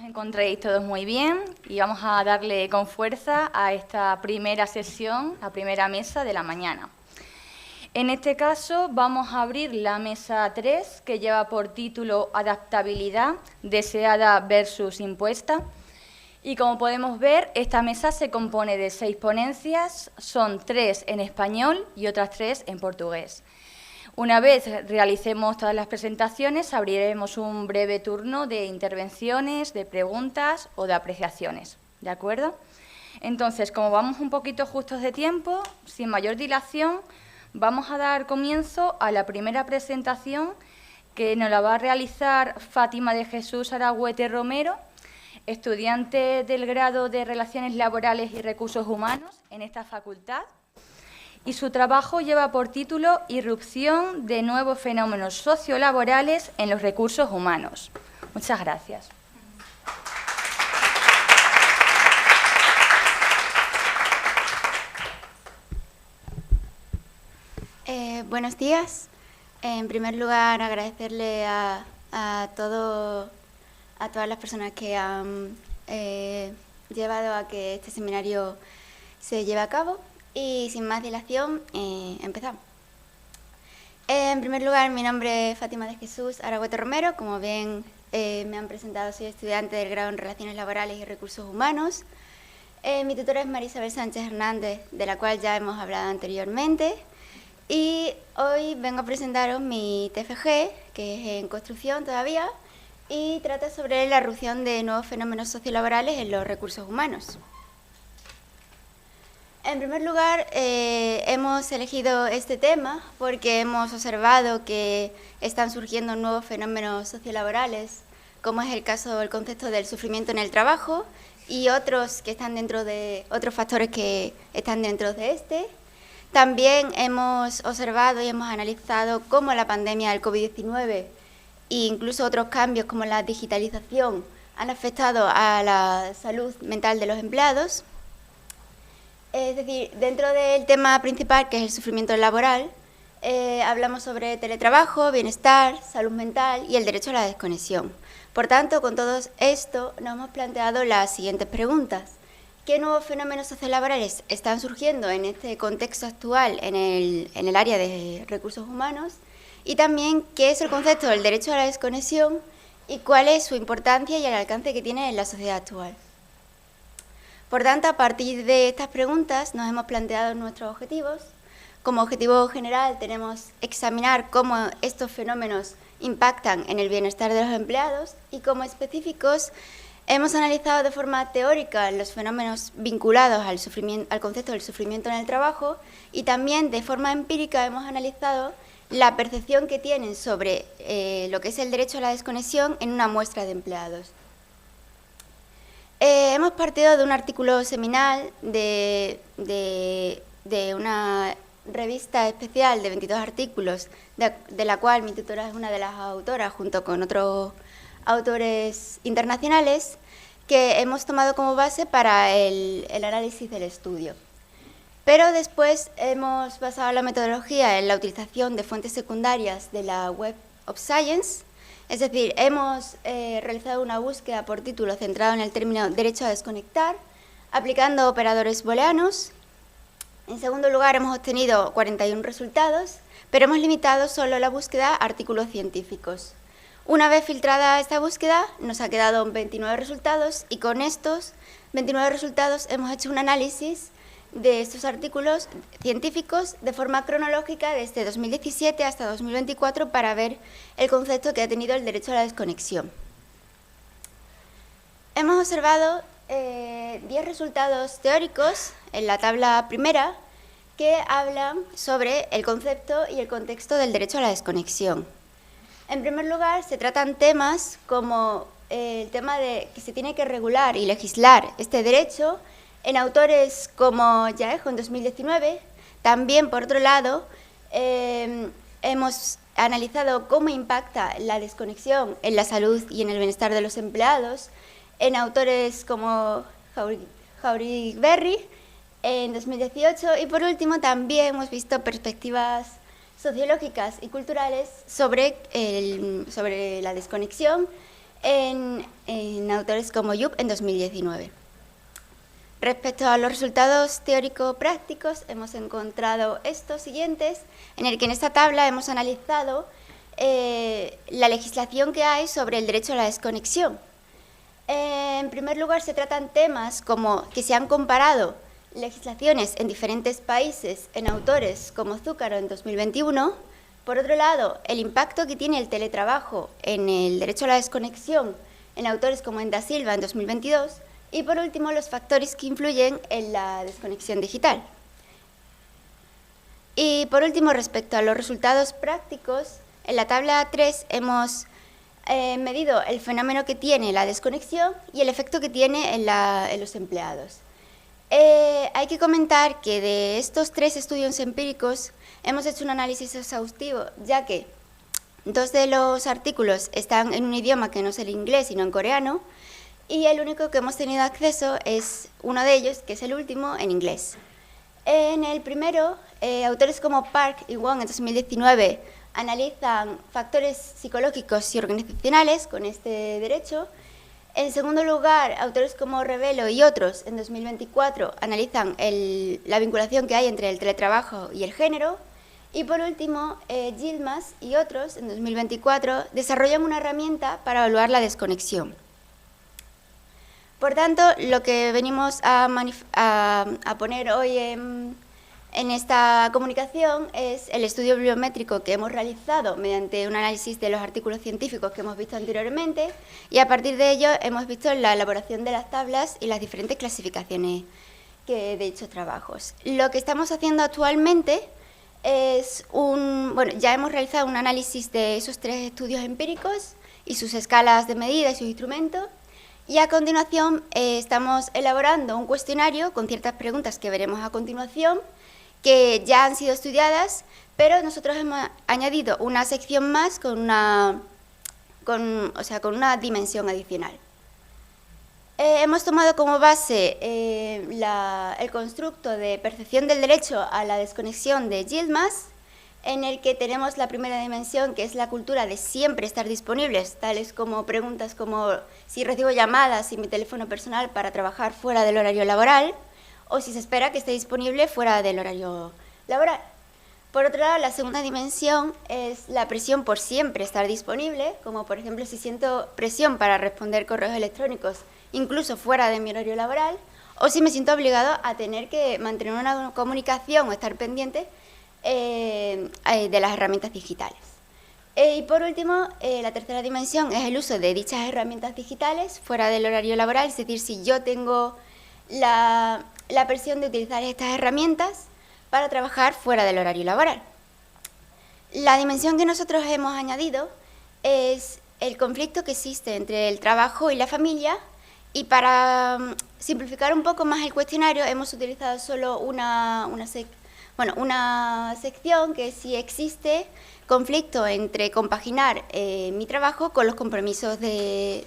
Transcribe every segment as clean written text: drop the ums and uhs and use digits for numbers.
encontréis todos muy bien y vamos a darle con fuerza a esta primera sesión, la primera mesa de la mañana. En este caso vamos a abrir la mesa 3, que lleva por título Adaptabilidad, deseada versus impuesta. Y como podemos ver, esta mesa se compone de 6 ponencias, son 3 en español y otras 3 en portugués. Una vez realicemos todas las presentaciones, abriremos un breve turno de intervenciones, de preguntas o de apreciaciones, ¿de acuerdo? Entonces, como vamos un poquito justos de tiempo, sin mayor dilación, vamos a dar comienzo a la primera presentación que nos la va a realizar Fátima de Jesús Aragüete Romero, estudiante del grado de Relaciones Laborales y Recursos Humanos en esta facultad. Y su trabajo lleva por título Irrupción de nuevos fenómenos sociolaborales en los recursos humanos. Muchas gracias. Buenos días. En primer lugar, agradecerle a todas las personas que han llevado a que este seminario se lleve a cabo. Y sin más dilación, empezamos. En primer lugar, mi nombre es Fátima de Jesús Aragüete Romero. Como bien me han presentado, soy estudiante del grado en Relaciones Laborales y Recursos Humanos. Mi tutora es María Isabel Sánchez Hernández, de la cual ya hemos hablado anteriormente. Y hoy vengo a presentaros mi TFG, que es en construcción todavía, y trata sobre la irrupción de nuevos fenómenos sociolaborales en los recursos humanos. En primer lugar, hemos elegido este tema porque hemos observado que están surgiendo nuevos fenómenos sociolaborales, como es el caso del concepto del sufrimiento en el trabajo y otros que están dentro de otros factores que están dentro de este. También hemos observado y hemos analizado cómo la pandemia del COVID-19 e incluso otros cambios como la digitalización han afectado a la salud mental de los empleados. Es decir, dentro del tema principal, que es el sufrimiento laboral, hablamos sobre teletrabajo, bienestar, salud mental y el derecho a la desconexión. Por tanto, con todo esto nos hemos planteado las siguientes preguntas. ¿Qué nuevos fenómenos sociolaborales están surgiendo en este contexto actual en el área de recursos humanos? Y también, ¿qué es el concepto del derecho a la desconexión y cuál es su importancia y el alcance que tiene en la sociedad actual? Por tanto, a partir de estas preguntas nos hemos planteado nuestros objetivos. Como objetivo general tenemos examinar cómo estos fenómenos impactan en el bienestar de los empleados y como específicos hemos analizado de forma teórica los fenómenos vinculados al concepto del sufrimiento en el trabajo y también de forma empírica hemos analizado la percepción que tienen sobre lo que es el derecho a la desconexión en una muestra de empleados. Hemos partido de un artículo seminal de una revista especial de 22 artículos, de la cual mi tutora es una de las autoras, junto con otros autores internacionales, que hemos tomado como base para el análisis del estudio. Pero después hemos basado la metodología en la utilización de fuentes secundarias de la Web of Science. Es decir, hemos realizado una búsqueda por título centrado en el término derecho a desconectar, aplicando operadores booleanos. En segundo lugar, hemos obtenido 41 resultados, pero hemos limitado solo la búsqueda a artículos científicos. Una vez filtrada esta búsqueda, nos ha quedado 29 resultados y con estos 29 resultados hemos hecho un análisis de estos artículos científicos de forma cronológica desde 2017 hasta 2024 para ver el concepto que ha tenido el derecho a la desconexión. Hemos observado 10 resultados teóricos en la tabla primera que hablan sobre el concepto y el contexto del derecho a la desconexión. En primer lugar, se tratan temas como el tema de que se tiene que regular y legislar este derecho en autores como Jaejo en 2019. También, por otro lado, hemos analizado cómo impacta la desconexión en la salud y en el bienestar de los empleados en autores como Jauregui Berry en 2018. Y por último, también hemos visto perspectivas sociológicas y culturales sobre la desconexión en autores como Yup en 2019. Respecto a los resultados teórico-prácticos, hemos encontrado estos siguientes, en el que en esta tabla hemos analizado la legislación que hay sobre el derecho a la desconexión. En primer lugar, se tratan temas como que se han comparado legislaciones en diferentes países en autores como Zúcaro en 2021. Por otro lado, el impacto que tiene el teletrabajo en el derecho a la desconexión en autores como Enda Silva en 2022. Y por último, los factores que influyen en la desconexión digital. Y por último, respecto a los resultados prácticos, en la tabla 3 hemos medido el fenómeno que tiene la desconexión y el efecto que tiene en los empleados. Hay que comentar que de estos 3 estudios empíricos hemos hecho un análisis exhaustivo, ya que 2 de los artículos están en un idioma que no es el inglés, sino en coreano, y el único que hemos tenido acceso es uno de ellos, que es el último, en inglés. En el primero, autores como Park y Wong en 2019 analizan factores psicológicos y organizacionales con este derecho. En segundo lugar, autores como Revelo y otros en 2024 analizan la vinculación que hay entre el teletrabajo y el género. Y por último, Yilmaz y otros en 2024 desarrollan una herramienta para evaluar la desconexión. Por tanto, lo que venimos a poner hoy en esta comunicación es el estudio bibliométrico que hemos realizado mediante un análisis de los artículos científicos que hemos visto anteriormente, y a partir de ello hemos visto la elaboración de las tablas y las diferentes clasificaciones de dichos trabajos. Lo que estamos haciendo actualmente es ya hemos realizado un análisis de esos 3 estudios empíricos y sus escalas de medida y sus instrumentos. Y a continuación estamos elaborando un cuestionario con ciertas preguntas que veremos a continuación, que ya han sido estudiadas, pero nosotros hemos añadido una sección más con una dimensión adicional. Hemos tomado como base el constructo de percepción del derecho a la desconexión de Yilmaz, en el que tenemos la primera dimensión, que es la cultura de siempre estar disponibles, tales como preguntas como si recibo llamadas y mi teléfono personal para trabajar fuera del horario laboral, o si se espera que esté disponible fuera del horario laboral. Por otro lado, la segunda dimensión es la presión por siempre estar disponible, como por ejemplo si siento presión para responder correos electrónicos, incluso fuera de mi horario laboral, o si me siento obligado a tener que mantener una comunicación o estar pendiente de las herramientas digitales. Y por último, la tercera dimensión es el uso de dichas herramientas digitales fuera del horario laboral, es decir, si yo tengo la presión de utilizar estas herramientas para trabajar fuera del horario laboral. La dimensión que nosotros hemos añadido es el conflicto que existe entre el trabajo y la familia, y para simplificar un poco más el cuestionario hemos utilizado solo una sección que es si existe conflicto entre compaginar mi trabajo con los compromisos de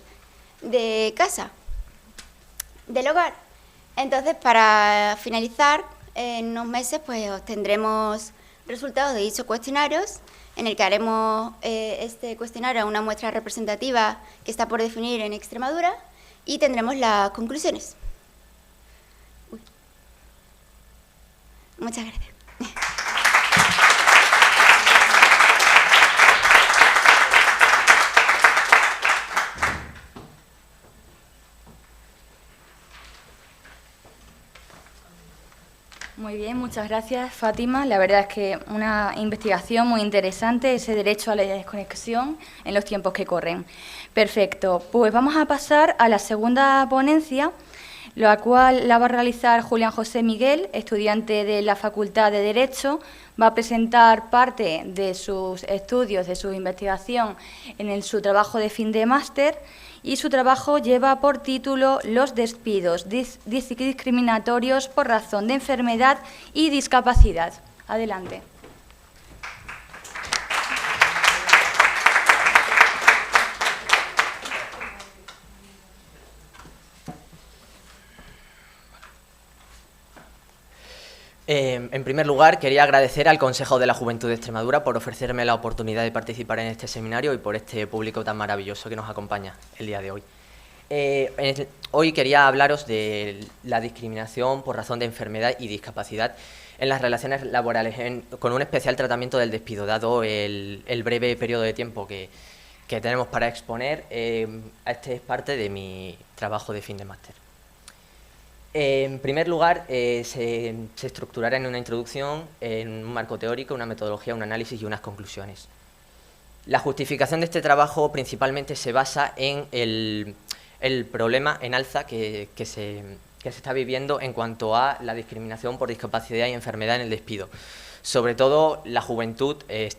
casa, del hogar. Entonces, para finalizar, en unos meses pues obtendremos resultados de dichos cuestionarios, en el que haremos este cuestionario a una muestra representativa que está por definir en Extremadura, y tendremos las conclusiones. Muchas gracias. Muy bien, muchas gracias, Fátima. La verdad es que una investigación muy interesante, ese derecho a la desconexión en los tiempos que corren. Perfecto, pues vamos a pasar a la segunda ponencia, la cual la va a realizar Julián José Miguel, estudiante de la Facultad de Derecho. Va a presentar parte de sus estudios, de su investigación en su trabajo de fin de máster, y su trabajo lleva por título Los despidos discriminatorios por razón de enfermedad y discapacidad. Adelante. En primer lugar, quería agradecer al Consejo de la Juventud de Extremadura por ofrecerme la oportunidad de participar en este seminario y por este público tan maravilloso que nos acompaña el día de hoy. Hoy quería hablaros de la discriminación por razón de enfermedad y discapacidad en las relaciones laborales, con un especial tratamiento del despido, dado el breve periodo de tiempo que tenemos para exponer. Este es parte de mi trabajo de fin de máster. En primer lugar, se estructurará en una introducción, en un marco teórico, una metodología, un análisis y unas conclusiones. La justificación de este trabajo principalmente se basa en el problema en alza que se está viviendo en cuanto a la discriminación por discapacidad y enfermedad en el despido. Sobre todo, la juventud es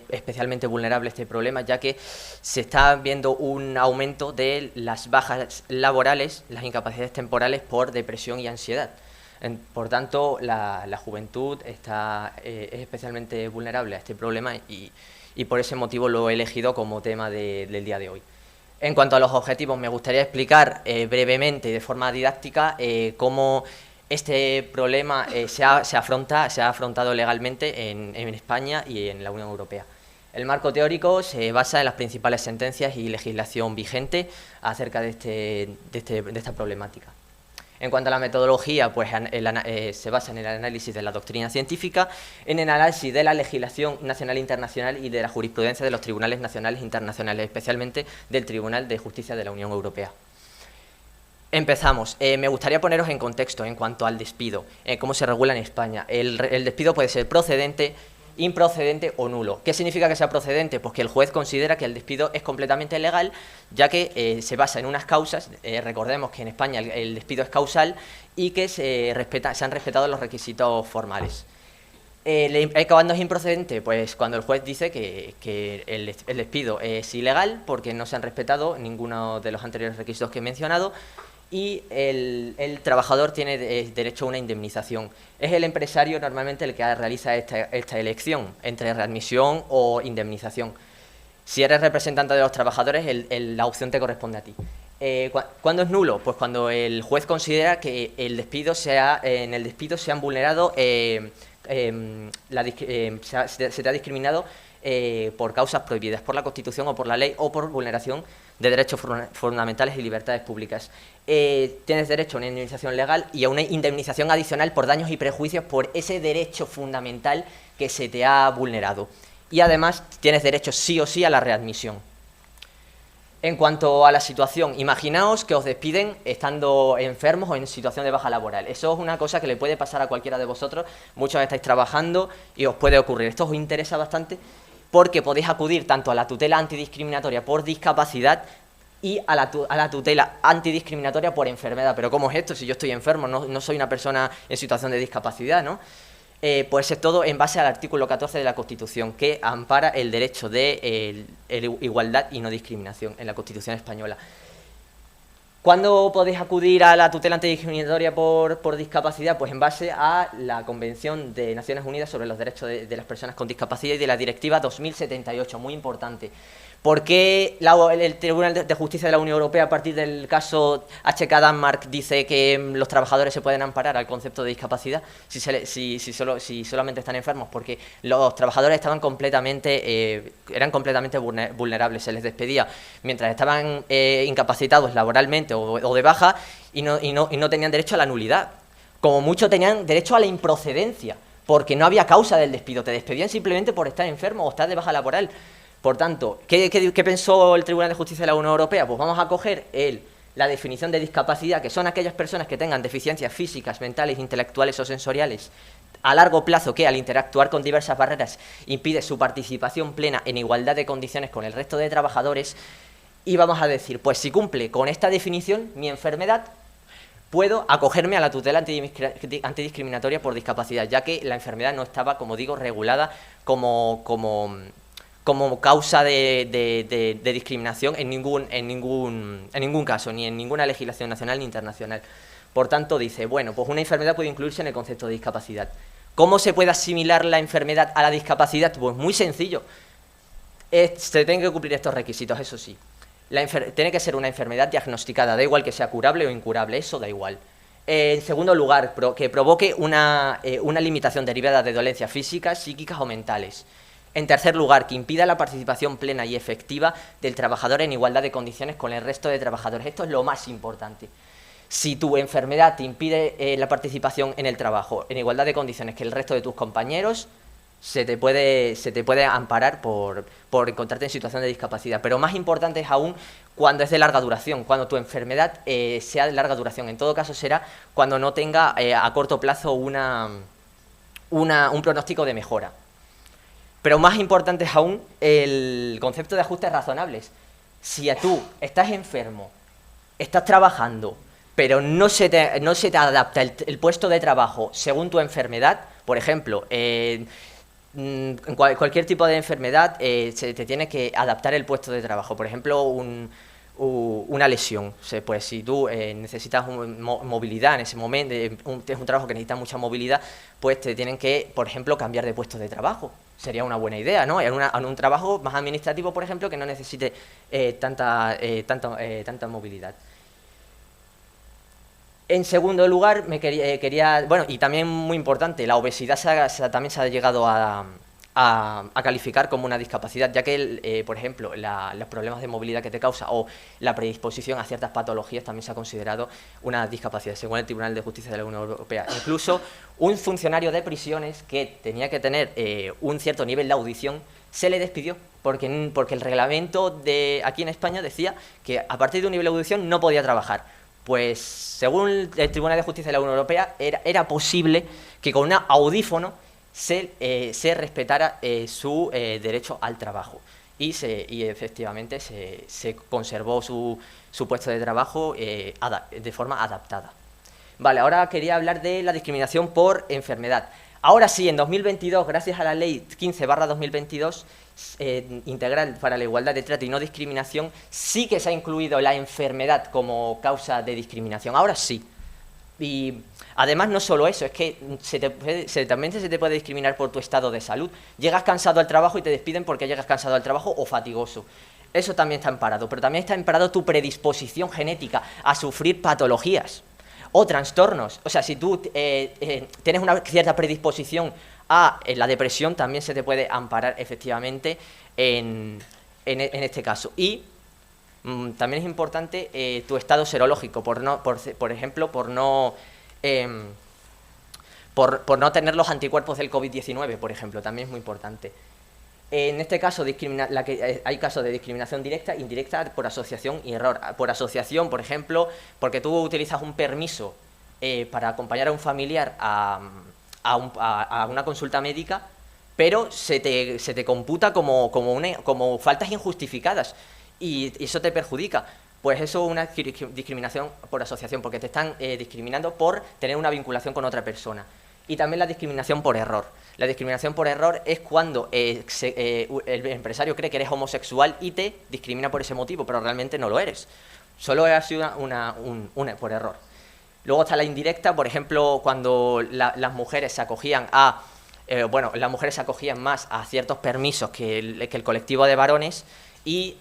especialmente vulnerable a este problema, ya que se está viendo un aumento de las bajas laborales, las incapacidades temporales por depresión y ansiedad. Por tanto, la juventud es especialmente vulnerable a este problema y por ese motivo lo he elegido como tema del día de hoy. En cuanto a los objetivos, me gustaría explicar brevemente y de forma didáctica cómo este problema se ha afrontado legalmente en España y en la Unión Europea. El marco teórico se basa en las principales sentencias y legislación vigente acerca de esta problemática. En cuanto a la metodología, pues se basa en el análisis de la doctrina científica, en el análisis de la legislación nacional e internacional y de la jurisprudencia de los tribunales nacionales e internacionales, especialmente del Tribunal de Justicia de la Unión Europea. Empezamos. Me gustaría poneros en contexto en cuanto al despido, cómo se regula en España. El despido puede ser procedente, improcedente o nulo. ¿Qué significa que sea procedente? Pues que el juez considera que el despido es completamente legal, ya que se basa en unas causas. Recordemos que en España el despido es causal y que se han respetado los requisitos formales. ¿Cuándo es improcedente? Pues cuando el juez dice que el despido es ilegal porque no se han respetado ninguno de los anteriores requisitos que he mencionado y el trabajador tiene derecho a una indemnización. Es el empresario normalmente el que realiza esta elección entre readmisión o indemnización. Si eres representante de los trabajadores, la opción te corresponde a ti. ¿Cuándo es nulo? Pues cuando el juez considera que en el despido se han vulnerado, se te ha discriminado por causas prohibidas por la Constitución o por la ley o por vulneración de derechos fundamentales y libertades públicas. Tienes derecho a una indemnización legal y a una indemnización adicional por daños y prejuicios por ese derecho fundamental que se te ha vulnerado. Y además tienes derecho sí o sí a la readmisión. En cuanto a la situación, imaginaos que os despiden estando enfermos o en situación de baja laboral. Eso es una cosa que le puede pasar a cualquiera de vosotros. Muchos estáis trabajando y os puede ocurrir. Esto os interesa bastante porque podéis acudir tanto a la tutela antidiscriminatoria por discapacidad y a la tutela antidiscriminatoria por enfermedad. Pero ¿cómo es esto? Si yo estoy enfermo, no soy una persona en situación de discapacidad, ¿no? Pues es todo en base al artículo 14 de la Constitución, que ampara el derecho de igualdad y no discriminación en la Constitución española. ¿Cuándo podéis acudir a la tutela antidiscriminatoria por discapacidad? Pues en base a la Convención de Naciones Unidas sobre los Derechos de las Personas con Discapacidad y de la Directiva 2078, muy importante. ¿Por qué el Tribunal de Justicia de la Unión Europea, a partir del caso HK Danmark, dice que los trabajadores se pueden amparar al concepto de discapacidad si solamente están enfermos? Porque los trabajadores eran completamente vulnerables, se les despedía mientras estaban incapacitados laboralmente o de baja y no tenían derecho a la nulidad. Como mucho tenían derecho a la improcedencia, porque no había causa del despido, te despedían simplemente por estar enfermo o estar de baja laboral. Por tanto, ¿qué pensó el Tribunal de Justicia de la Unión Europea? Pues vamos a coger la definición de discapacidad, que son aquellas personas que tengan deficiencias físicas, mentales, intelectuales o sensoriales a largo plazo que al interactuar con diversas barreras impide su participación plena en igualdad de condiciones con el resto de trabajadores, y vamos a decir, pues si cumple con esta definición mi enfermedad, puedo acogerme a la tutela antidiscriminatoria por discapacidad, ya que la enfermedad no estaba, como digo, regulada como causa de discriminación en ningún caso, ni en ninguna legislación nacional ni internacional. Por tanto, dice, bueno, pues una enfermedad puede incluirse en el concepto de discapacidad. ¿Cómo se puede asimilar la enfermedad a la discapacidad? Pues muy sencillo. Se tienen que cumplir estos requisitos, eso sí. Tiene que ser una enfermedad diagnosticada, da igual que sea curable o incurable, eso da igual. En segundo lugar, que provoque una limitación derivada de dolencias físicas, psíquicas o mentales. En tercer lugar, que impida la participación plena y efectiva del trabajador en igualdad de condiciones con el resto de trabajadores. Esto es lo más importante. Si tu enfermedad te impide la participación en el trabajo en igualdad de condiciones que el resto de tus compañeros, se te puede amparar por encontrarte en situación de discapacidad. Pero más importante es aún cuando es de larga duración, cuando tu enfermedad sea de larga duración. En todo caso será cuando no tenga a corto plazo un pronóstico de mejora. Pero más importante es aún el concepto de ajustes razonables. Si tú estás enfermo, estás trabajando, pero no se te adapta el puesto de trabajo según tu enfermedad, por ejemplo, en cualquier tipo de enfermedad se te tiene que adaptar el puesto de trabajo. Por ejemplo, una lesión. Pues si tú necesitas movilidad en ese momento, es un trabajo que necesita mucha movilidad, pues te tienen que, por ejemplo, cambiar de puesto de trabajo. Sería una buena idea, ¿no? En un trabajo más administrativo, por ejemplo, que no necesite tanta movilidad. En segundo lugar, bueno, y también muy importante, la obesidad también se ha llegado a calificar como una discapacidad, ya que, por ejemplo, los problemas de movilidad que te causa o la predisposición a ciertas patologías también se ha considerado una discapacidad, según el Tribunal de Justicia de la Unión Europea. Incluso un funcionario de prisiones que tenía que tener un cierto nivel de audición se le despidió, porque el reglamento aquí en España decía que a partir de un nivel de audición no podía trabajar. Pues según el Tribunal de Justicia de la Unión Europea era posible que con un audífono se respetara su derecho al trabajo y efectivamente se conservó su puesto de trabajo de forma adaptada. Vale, ahora quería hablar de la discriminación por enfermedad. Ahora sí, en 2022, gracias a la Ley 15/2022, integral para la igualdad de trato y no discriminación, sí que se ha incluido la enfermedad como causa de discriminación. Ahora sí. Y además no solo eso, es que también se te puede discriminar por tu estado de salud. Llegas cansado al trabajo y te despiden porque llegas cansado al trabajo o fatigoso. Eso también está amparado, pero también está amparado tu predisposición genética a sufrir patologías o trastornos. O sea, si tú tienes una cierta predisposición a la depresión, también se te puede amparar efectivamente en este caso. Y también es importante tu estado serológico, por ejemplo, por no tener los anticuerpos del COVID-19, por ejemplo, también es muy importante. En este caso, hay casos de discriminación directa e indirecta por asociación y error. Por asociación, por ejemplo, porque tú utilizas un permiso para acompañar a un familiar a una consulta médica, pero se te computa como faltas injustificadas y eso te perjudica. Pues eso es una discriminación por asociación, porque te están discriminando por tener una vinculación con otra persona. Y también la discriminación por error. La discriminación por error es cuando el empresario cree que eres homosexual y te discrimina por ese motivo, pero realmente no lo eres. Solo ha sido una por error. Luego está la indirecta, por ejemplo, cuando las mujeres se acogían las mujeres se acogían más a ciertos permisos que el colectivo de varones y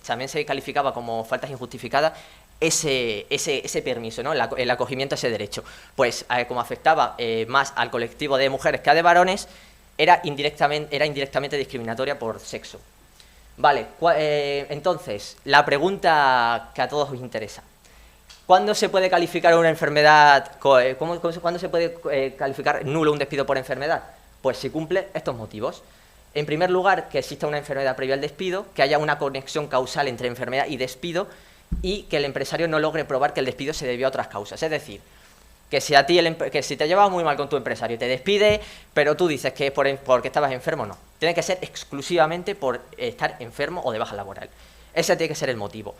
también se calificaba como faltas injustificadas ese permiso, ¿no? El acogimiento a ese derecho. Pues como afectaba más al colectivo de mujeres que a de varones, era indirectamente discriminatoria por sexo. Vale, entonces, la pregunta que a todos os interesa. ¿Cuándo se puede calificar una enfermedad? ¿Cuándo se puede calificar nulo un despido por enfermedad? Pues si cumple estos motivos. En primer lugar, que exista una enfermedad previa al despido, que haya una conexión causal entre enfermedad y despido, y que el empresario no logre probar que el despido se debió a otras causas. Es decir, que si te llevas muy mal con tu empresario y te despide, pero tú dices que es porque estabas enfermo, no. Tiene que ser exclusivamente por estar enfermo o de baja laboral. Ese tiene que ser el motivo.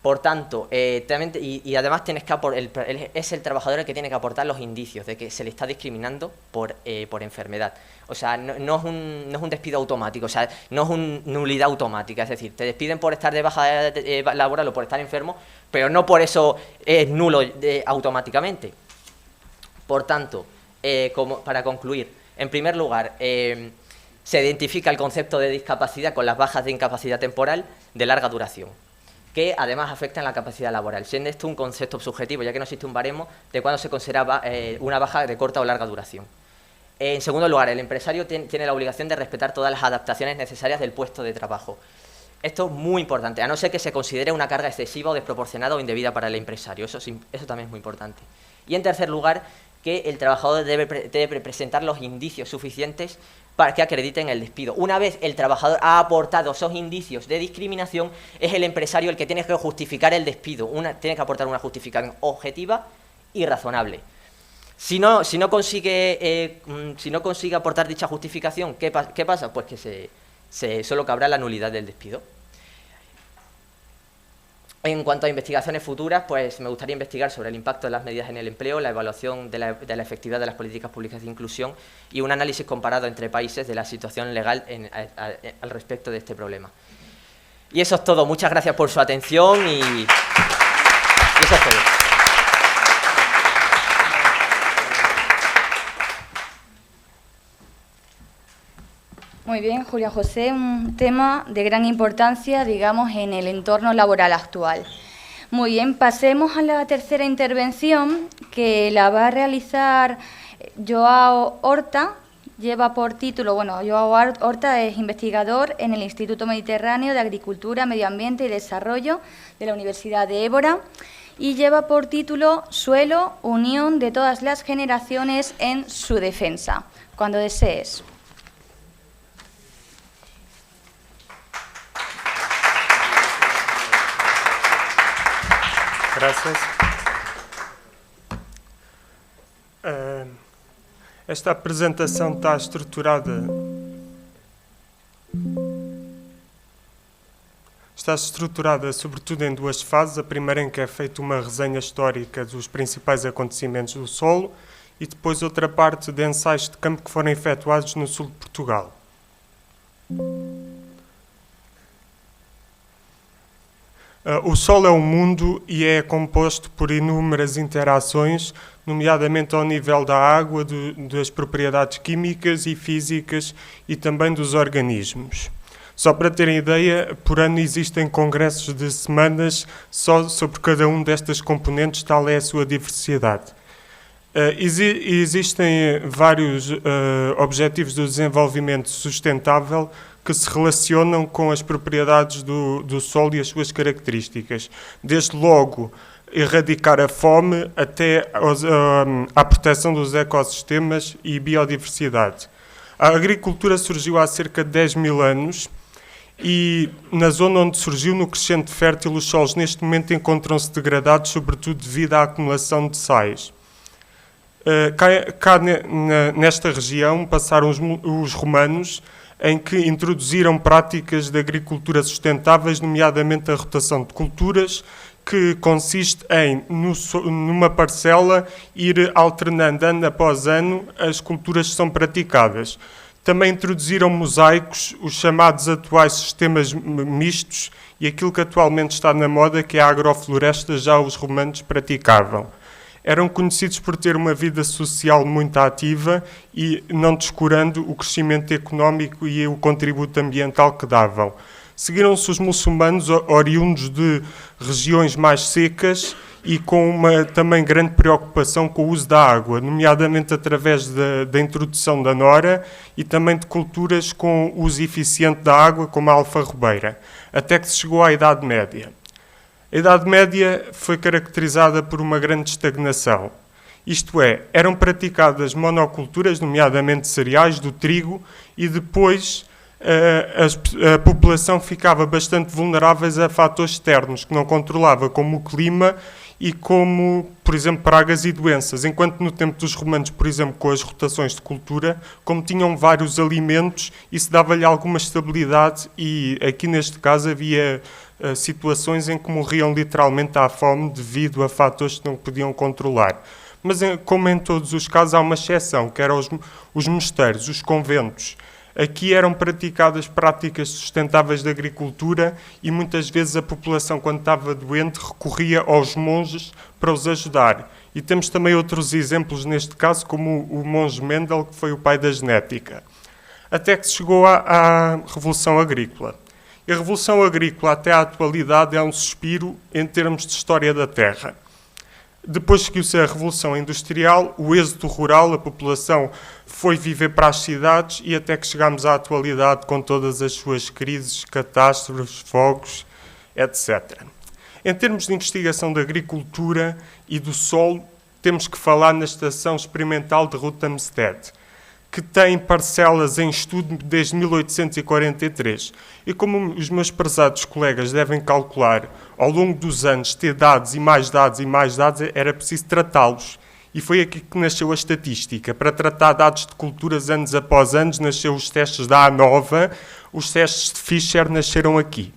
Por tanto, y además es el trabajador el que tiene que aportar los indicios de que se le está discriminando por enfermedad. O sea, no es un despido automático, o sea, no es una nulidad automática. Es decir, te despiden por estar de baja laboral o por estar enfermo, pero no por eso es nulo automáticamente. Por tanto, para concluir, en primer lugar, se identifica el concepto de discapacidad con las bajas de incapacidad temporal de larga duración. que además afectan la capacidad laboral, siendo esto un concepto subjetivo, ya que no existe un baremo de cuándo se considera una baja de corta o larga duración. En segundo lugar, el empresario tiene la obligación de respetar todas las adaptaciones necesarias del puesto de trabajo. Esto es muy importante, a no ser que se considere una carga excesiva o desproporcionada o indebida para el empresario, eso también es muy importante. Y en tercer lugar, que el trabajador debe presentar los indicios suficientes para que acrediten el despido. Una vez el trabajador ha aportado esos indicios de discriminación, es el empresario el que tiene que justificar el despido, tiene que aportar una justificación objetiva y razonable. Si no consigue aportar dicha justificación, ¿qué pasa? Pues que solo cabrá la nulidad del despido. En cuanto a investigaciones futuras, pues me gustaría investigar sobre el impacto de las medidas en el empleo, la evaluación de la efectividad de las políticas públicas de inclusión y un análisis comparado entre países de la situación legal al respecto de este problema. Y eso es todo. Muchas gracias por su atención y eso es todo. Muy bien, Julián José, un tema de gran importancia, digamos, en el entorno laboral actual. Muy bien, pasemos a la tercera intervención, que la va a realizar Joao Horta. Lleva por título, Joao Horta es investigador en el Instituto Mediterráneo de Agricultura, Medio Ambiente y Desarrollo de la Universidad de Évora y lleva por título Suelo, unión de todas las generaciones en su defensa. Cuando desees. Gracias. Esta apresentação está estruturada sobretudo em duas fases. A primeira em que é feita uma resenha histórica dos principais acontecimentos do solo e depois outra parte de ensaios de campo que foram efetuados no sul de Portugal. O solo é um mundo e é composto por inúmeras interações, nomeadamente ao nível da água, das propriedades químicas e físicas e também dos organismos. Só para terem ideia, por ano existem congressos de semanas só sobre cada um destas componentes, tal é a sua diversidade. Existem vários objetivos do desenvolvimento sustentável que se relacionam com as propriedades do solo e as suas características. Desde logo, erradicar a fome até à proteção dos ecossistemas e biodiversidade. A agricultura surgiu há cerca de 10 mil anos e na zona onde surgiu, no crescente fértil, os solos neste momento encontram-se degradados, sobretudo devido à acumulação de sais. Nesta região passaram os romanos, em que introduziram práticas de agricultura sustentáveis, nomeadamente a rotação de culturas, que consiste em, numa parcela, ir alternando ano após ano as culturas que são praticadas. Também introduziram mosaicos, os chamados atuais sistemas mistos, e aquilo que atualmente está na moda, que é a agrofloresta, já os romanos praticavam. Eram conhecidos por ter uma vida social muito ativa e não descurando o crescimento económico e o contributo ambiental que davam. Seguiram-se os muçulmanos oriundos de regiões mais secas e com uma também grande preocupação com o uso da água, nomeadamente através da introdução da nora e também de culturas com uso eficiente da água, como a alfarrobeira, até que se chegou à Idade Média. A Idade Média foi caracterizada por uma grande estagnação. Isto é, eram praticadas monoculturas, nomeadamente cereais, do trigo, e depois a população ficava bastante vulnerável a fatores externos que não controlava, como o clima e como, por exemplo, pragas e doenças. Enquanto no tempo dos romanos, por exemplo, com as rotações de cultura, como tinham vários alimentos, isso dava-lhe alguma estabilidade e aqui neste caso havia situações em que morriam literalmente à fome devido a fatores que não podiam controlar. Mas, como em todos os casos, há uma exceção, que eram os mosteiros, os conventos. Aqui eram praticadas práticas sustentáveis de agricultura e muitas vezes a população, quando estava doente, recorria aos monges para os ajudar. E temos também outros exemplos neste caso, como o monge Mendel, que foi o pai da genética. Até que se chegou à Revolução Agrícola. E a Revolução Agrícola, até à atualidade, é um suspiro em termos de história da terra. Depois seguiu-se a Revolução Industrial, o êxodo rural, a população foi viver para as cidades e até que chegámos à atualidade com todas as suas crises, catástrofes, fogos, etc. Em termos de investigação da agricultura e do solo, temos que falar na Estação Experimental de Rothamsted, que tem parcelas em estudo desde 1843. E como os meus prezados colegas devem calcular, ao longo dos anos, ter dados e mais dados e mais dados, era preciso tratá-los. E foi aqui que nasceu a estatística. Para tratar dados de culturas anos após anos, nasceu os testes da ANOVA, os testes de Fisher nasceram aqui,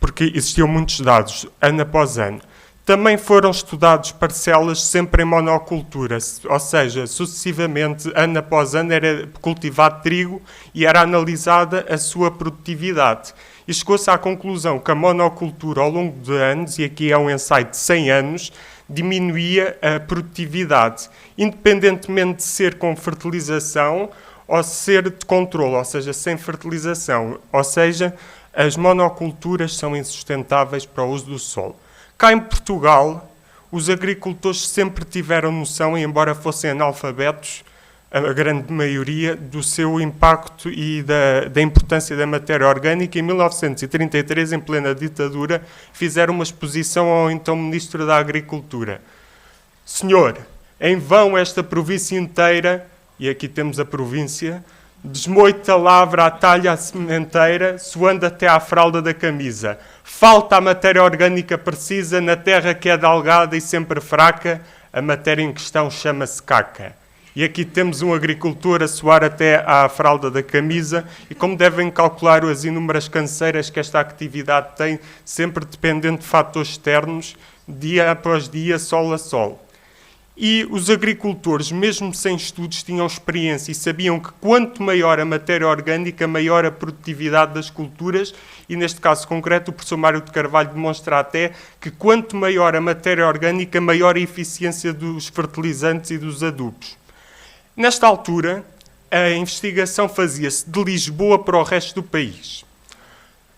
porque existiam muitos dados, ano após ano. Também foram estudados parcelas sempre em monocultura, ou seja, sucessivamente, ano após ano, era cultivado trigo e era analisada a sua produtividade. E chegou-se à conclusão que a monocultura, ao longo de anos, e aqui é um ensaio de 100 anos, diminuía a produtividade, independentemente de ser com fertilização ou ser de controle, ou seja, sem fertilização. Ou seja, as monoculturas são insustentáveis para o uso do solo. Cá em Portugal, os agricultores sempre tiveram noção, e embora fossem analfabetos, a grande maioria, do seu impacto e da importância da matéria orgânica. Em 1933, em plena ditadura, fizeram uma exposição ao então Ministro da Agricultura. Senhor, em vão esta província inteira, e aqui temos a província, desmoita, lavra, atalha a sementeira, suando até à fralda da camisa. Falta a matéria orgânica precisa, na terra que é delgada e sempre fraca, a matéria em questão chama-se caca. E aqui temos um agricultor a suar até à fralda da camisa, e como devem calcular as inúmeras canseiras que esta atividade tem, sempre dependendo de fatores externos, dia após dia, sol a sol. E os agricultores, mesmo sem estudos, tinham experiência e sabiam que quanto maior a matéria orgânica, maior a produtividade das culturas, e neste caso concreto o professor Mário de Carvalho demonstra até que quanto maior a matéria orgânica, maior a eficiência dos fertilizantes e dos adubos. Nesta altura, a investigação fazia-se de Lisboa para o resto do país,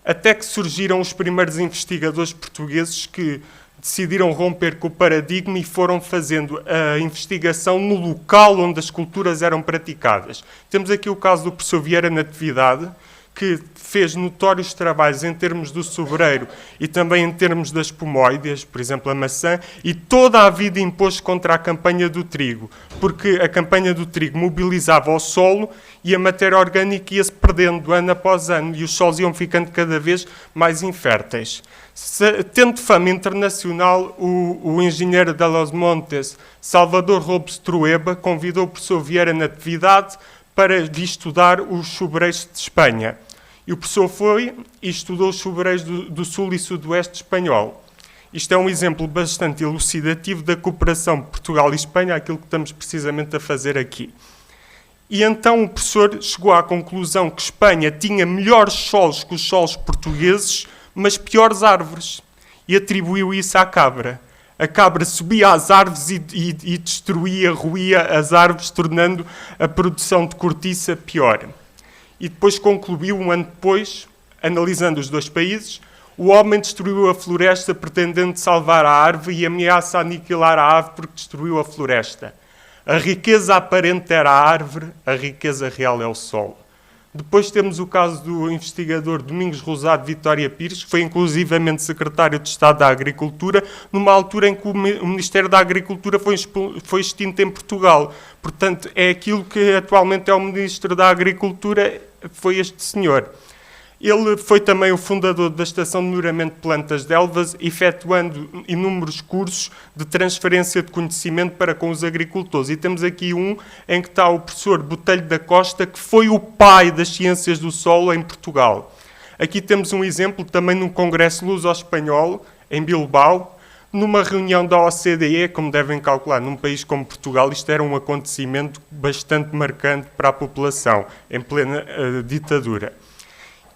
até que surgiram os primeiros investigadores portugueses que decidiram romper com o paradigma e foram fazendo a investigação no local onde as culturas eram praticadas. Temos aqui o caso do professor Vieira Natividade, que fez notórios trabalhos em termos do sobreiro e também em termos das pomóides, por exemplo, a maçã, e toda a vida impôs contra a campanha do trigo, porque a campanha do trigo mobilizava o solo e a matéria orgânica ia-se perdendo ano após ano e os solos iam ficando cada vez mais inférteis. Tendo fama internacional, o engenheiro de Los Montes, Salvador Robes Trueba, convidou o professor Vieira Natividade para vir estudar os sobreiros de Espanha. E o professor foi e estudou os sobreiros do sul e sudoeste espanhol. Isto é um exemplo bastante elucidativo da cooperação Portugal e Espanha, aquilo que estamos precisamente a fazer aqui. E então o professor chegou à conclusão que Espanha tinha melhores solos que os solos portugueses, mas piores árvores. E atribuiu isso à cabra. A cabra subia às árvores e destruía, roía as árvores, tornando a produção de cortiça pior. E depois concluiu, um ano depois, analisando os dois países, o homem destruiu a floresta pretendendo salvar a árvore e ameaça aniquilar a ave porque destruiu a floresta. A riqueza aparente era a árvore, a riqueza real é o solo. Depois temos o caso do investigador Domingos Rosado Vitória Pires, que foi inclusivamente secretário de Estado da Agricultura, numa altura em que o Ministério da Agricultura foi extinto em Portugal. Portanto, é aquilo que atualmente é o Ministro da Agricultura, foi este senhor. Ele foi também o fundador da Estação de Melhoramento de Plantas de Elvas, efetuando inúmeros cursos de transferência de conhecimento para com os agricultores. E temos aqui um em que está o professor Botelho da Costa, que foi o pai das ciências do solo em Portugal. Aqui temos um exemplo também num congresso luso-espanhol, em Bilbao, numa reunião da OCDE, como devem calcular, num país como Portugal, isto era um acontecimento bastante marcante para a população, em plena ditadura.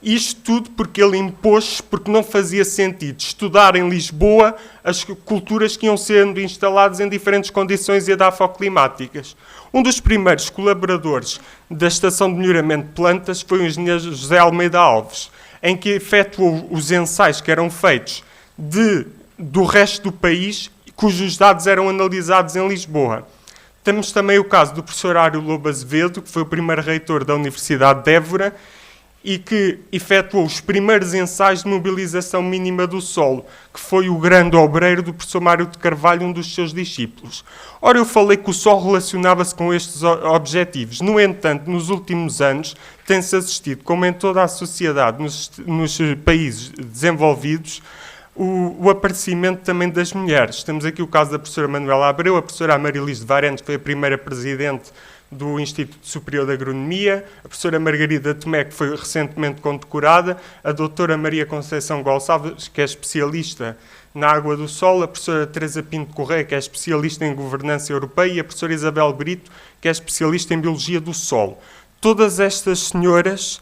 Isto tudo porque ele impôs, porque não fazia sentido estudar em Lisboa as culturas que iam sendo instaladas em diferentes condições edafoclimáticas. Um dos primeiros colaboradores da Estação de Melhoramento de Plantas foi o engenheiro José Almeida Alves. em que efetuou os ensaios que eram feitos do resto do país, cujos dados eram analisados em Lisboa. Temos também o caso do professor Ário Lobo Azevedo, que foi o primeiro reitor da Universidade de Évora e que efetuou os primeiros ensaios de mobilização mínima do solo, que foi o grande obreiro do professor Mário de Carvalho, um dos seus discípulos. Ora, eu falei que o solo relacionava-se com estes objetivos. No entanto, nos últimos anos, tem-se assistido, como em toda a sociedade, nos países desenvolvidos, o aparecimento também das mulheres. Temos aqui o caso da professora Manuela Abreu, a professora Amarilis de Varennes, que foi a primeira presidente do Instituto Superior de Agronomia, a professora Margarida Tomé, que foi recentemente condecorada, a doutora Maria Conceição Gonçalves, que é especialista na água do solo, a professora Teresa Pinto Correia, que é especialista em governança europeia, e a professora Isabel Brito, que é especialista em biologia do solo. Todas estas senhoras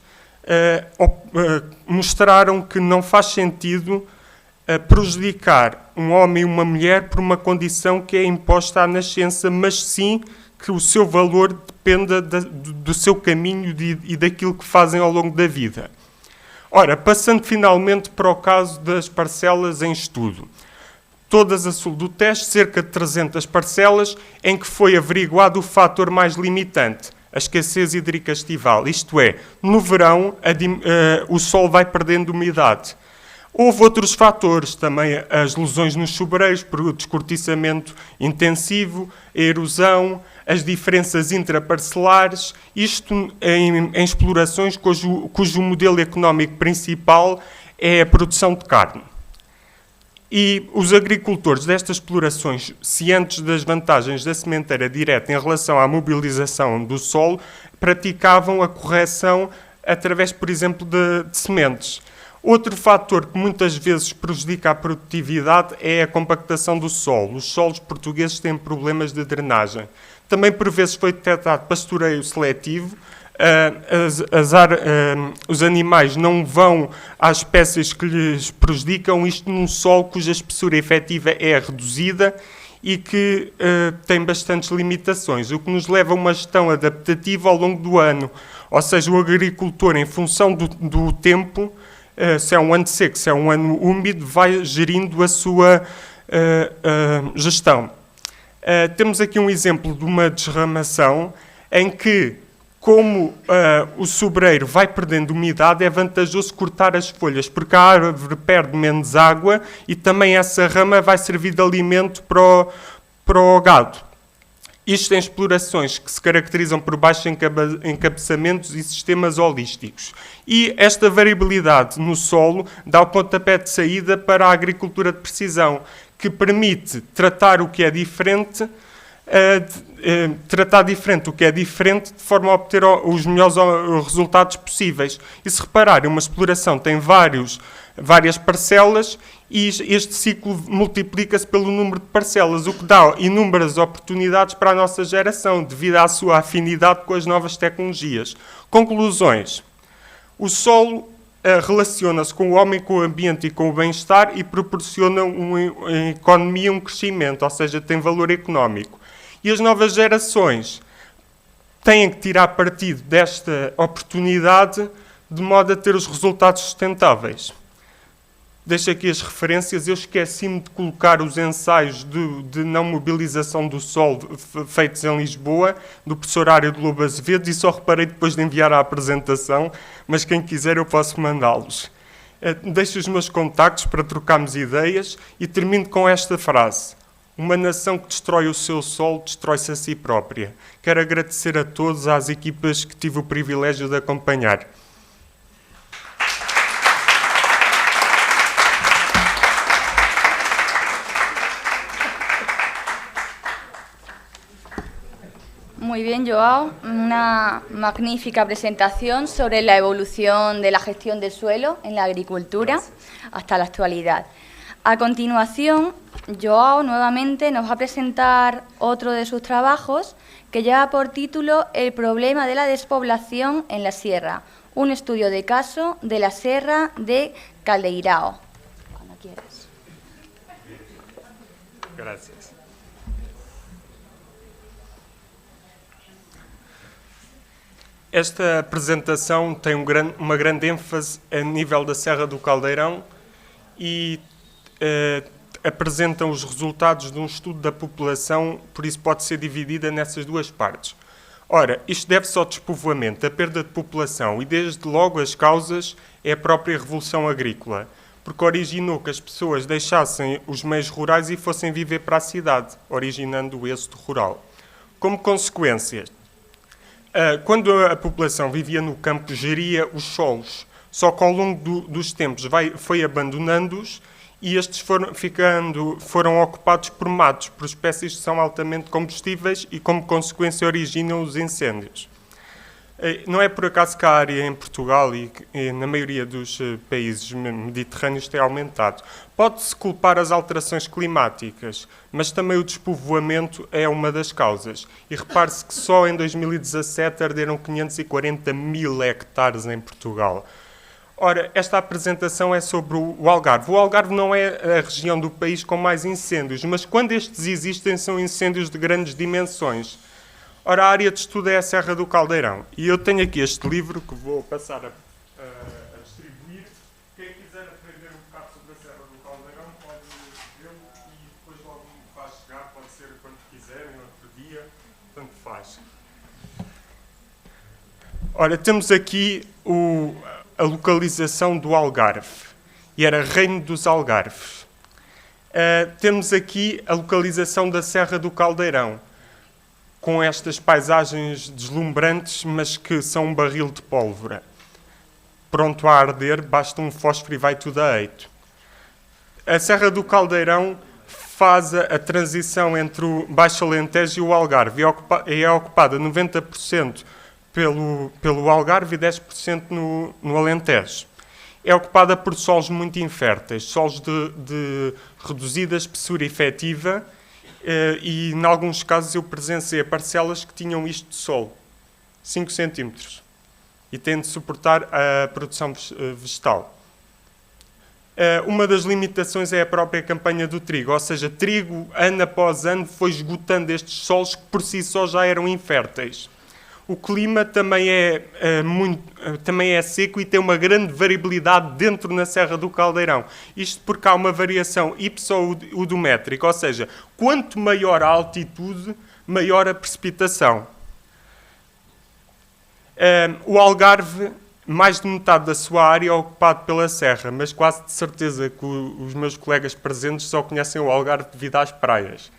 mostraram que não faz sentido prejudicar um homem e uma mulher por uma condição que é imposta à nascença, mas sim que o seu valor dependa do seu caminho e daquilo que fazem ao longo da vida. Ora, passando finalmente para o caso das parcelas em estudo. Todas a sul do Tejo, cerca de 300 parcelas, em que foi averiguado o fator mais limitante, a escassez hídrica estival. Isto é, no verão o solo vai perdendo umidade. Houve outros fatores, também as lesões nos sobreiros, por o descortiçamento intensivo, a erosão, as diferenças intraparcelares, isto em explorações cujo modelo económico principal é a produção de carne. E os agricultores destas explorações, cientes das vantagens da sementeira direta em relação à mobilização do solo, praticavam a correção através, por exemplo, de sementes. Outro fator que muitas vezes prejudica a produtividade é a compactação do solo. Os solos portugueses têm problemas de drenagem. Também, por vezes, foi detectado pastoreio seletivo. Os animais não vão às espécies que lhes prejudicam, isto num solo cuja espessura efetiva é reduzida e que tem bastantes limitações, o que nos leva a uma gestão adaptativa ao longo do ano. Ou seja, o agricultor, em função do tempo, se é um ano seco, se é um ano úmido, vai gerindo a sua gestão. Temos aqui um exemplo de uma desramação em que, como o sobreiro vai perdendo umidade, é vantajoso cortar as folhas, porque a árvore perde menos água e também essa rama vai servir de alimento para o gado. Isto em explorações que se caracterizam por baixos encabeçamentos e sistemas holísticos. E esta variabilidade no solo dá o pontapé de saída para a agricultura de precisão, que permite tratar o que é diferente, de forma a obter os melhores resultados possíveis. E se repararem, uma exploração tem várias parcelas e este ciclo multiplica-se pelo número de parcelas, o que dá inúmeras oportunidades para a nossa geração, devido à sua afinidade com as novas tecnologias. Conclusões. O solo relaciona-se com o homem, com o ambiente e com o bem-estar e proporciona uma economia, um crescimento, ou seja, tem valor económico. E as novas gerações têm que tirar partido desta oportunidade de modo a ter os resultados sustentáveis. Deixo aqui as referências. Eu esqueci-me de colocar os ensaios de não mobilização do solo feitos em Lisboa, do professor Ário de Lobo Azevedo, e só reparei depois de enviar a apresentação, mas quem quiser eu posso mandá-los. Deixo os meus contactos para trocarmos ideias e termino com esta frase. Uma nação que destrói o seu solo, destrói-se a si própria. Quero agradecer a todos, às equipas que tive o privilégio de acompanhar. Muy bien, Joao. Una magnífica presentación sobre la evolución de la gestión del suelo en la agricultura hasta la actualidad. A continuación, Joao nuevamente nos va a presentar otro de sus trabajos que lleva por título El problema de la despoblación en la sierra, un estudio de caso de la Serra de Caldeirao. Cuando quieras. Gracias. Esta apresentação tem uma grande ênfase a nível da Serra do Caldeirão e apresenta os resultados de um estudo da população, por isso pode ser dividida nessas duas partes. Ora, isto deve-se ao despovoamento, à perda de população, e desde logo as causas é a própria Revolução Agrícola, porque originou que as pessoas deixassem os meios rurais e fossem viver para a cidade, originando o êxodo rural. Como consequência, quando a população vivia no campo, geria os solos, só que ao longo dos tempos foi abandonando-os e estes foram ocupados por matos, por espécies que são altamente combustíveis e, como consequência, originam os incêndios. Não é por acaso que a área em Portugal e na maioria dos países mediterrâneos tem aumentado. Pode-se culpar as alterações climáticas, mas também o despovoamento é uma das causas. E repare-se que só em 2017 arderam 540 mil hectares em Portugal. Ora, esta apresentação é sobre o Algarve. O Algarve não é a região do país com mais incêndios, mas quando estes existem são incêndios de grandes dimensões. Ora, a área de estudo é a Serra do Caldeirão. E eu tenho aqui este livro que vou passar a distribuir. Quem quiser aprender um bocado sobre a Serra do Caldeirão pode vê-lo e depois logo me faz chegar. Pode ser quando quiserem, outro dia. Tanto faz. Ora, temos aqui a localização do Algarve. E era Reino dos Algarves. Temos aqui a localização da Serra do Caldeirão, com estas paisagens deslumbrantes, mas que são um barril de pólvora. Pronto a arder, basta um fósforo e vai tudo a eito. A Serra do Caldeirão faz a transição entre o Baixo Alentejo e o Algarve. É ocupada 90% pelo Algarve e 10% no Alentejo. É ocupada por solos muito inférteis, solos de reduzida espessura efetiva, e, em alguns casos, eu presenciei parcelas que tinham isto de solo, 5 centímetros, e têm de suportar a produção vegetal. Uma das limitações é a própria campanha do trigo, ou seja, trigo, ano após ano, foi esgotando estes solos que, por si só, já eram inférteis. O clima também é seco e tem uma grande variabilidade dentro na Serra do Caldeirão. Isto porque há uma variação ipso-odométrica, ou seja, quanto maior a altitude, maior a precipitação. O Algarve, mais de metade da sua área é ocupado pela serra, mas quase de certeza que os meus colegas presentes só conhecem o Algarve devido às praias.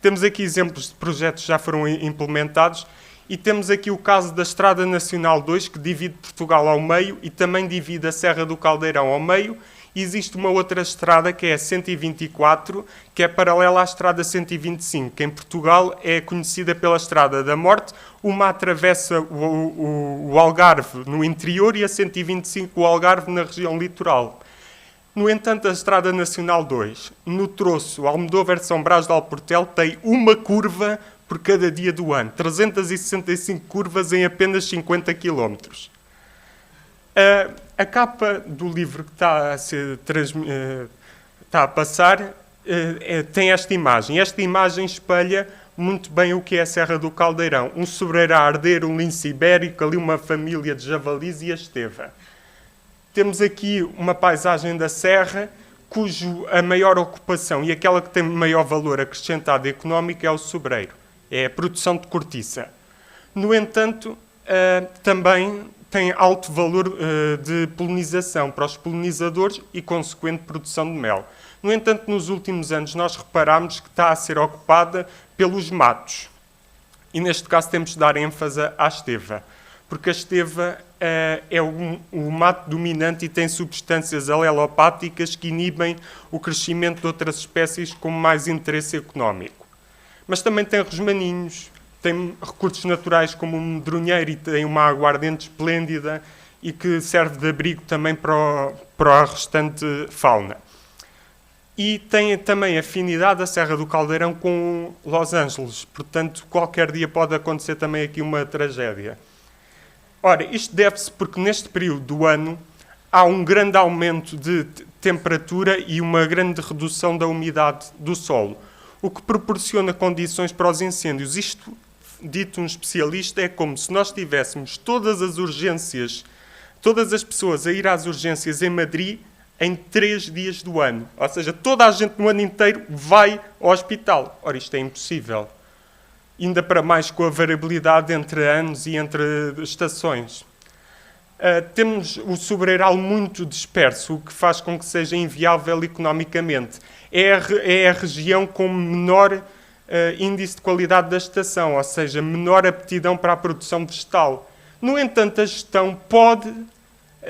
Temos aqui exemplos de projetos que já foram implementados. E temos aqui o caso da Estrada Nacional 2, que divide Portugal ao meio e também divide a Serra do Caldeirão ao meio. E existe uma outra estrada, que é a 124, que é paralela à Estrada 125, que em Portugal é conhecida pela Estrada da Morte. Uma atravessa o Algarve no interior e a 125 o Algarve na região litoral. No entanto, a Estrada Nacional 2, no troço Almodóvar-São Brás de Alportel, tem uma curva por cada dia do ano, 365 curvas em apenas 50 km. A capa do livro que está a passar tem esta imagem. Esta imagem espelha muito bem o que é a Serra do Caldeirão. Um sobreiro a arder, um lince ibérico, ali uma família de javalis e a esteva. Temos aqui uma paisagem da serra, cujo a maior ocupação e aquela que tem maior valor acrescentado económico é o sobreiro. É a produção de cortiça. No entanto, também tem alto valor de polinização para os polinizadores e consequente produção de mel. No entanto, nos últimos anos nós reparamos que está a ser ocupada pelos matos. E neste caso temos de dar ênfase à esteva, porque a esteva é o mato dominante e tem substâncias alelopáticas que inibem o crescimento de outras espécies com mais interesse económico. Mas também tem rosmaninhos, tem recursos naturais como o medronheiro e tem uma aguardente esplêndida e que serve de abrigo também para a restante fauna. E tem também afinidade a Serra do Caldeirão com Los Angeles, portanto, qualquer dia pode acontecer também aqui uma tragédia. Ora, isto deve-se porque neste período do ano há um grande aumento de temperatura e uma grande redução da umidade do solo, o que proporciona condições para os incêndios. Isto dito um especialista, é como se nós tivéssemos todas as urgências, todas as pessoas a ir às urgências em Madrid em 3 dias do ano. Ou seja, toda a gente no ano inteiro vai ao hospital. Ora, isto é impossível. Ainda para mais com a variabilidade entre anos e entre estações. Temos o sobreiral muito disperso, o que faz com que seja inviável economicamente. É a região com menor índice de qualidade da estação, ou seja, menor aptidão para a produção vegetal. No entanto, a gestão pode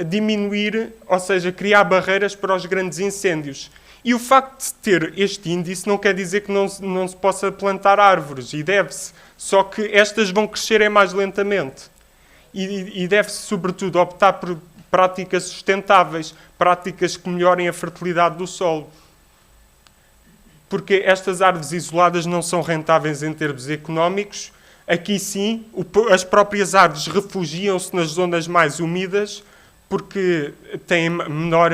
diminuir, ou seja, criar barreiras para os grandes incêndios. E o facto de ter este índice não quer dizer que não se possa plantar árvores, e deve-se, só que estas vão crescerem mais lentamente. E deve-se, sobretudo, optar por práticas sustentáveis, práticas que melhorem a fertilidade do solo. Porque estas árvores isoladas não são rentáveis em termos económicos. Aqui sim, as próprias árvores refugiam-se nas zonas mais úmidas, porque têm menor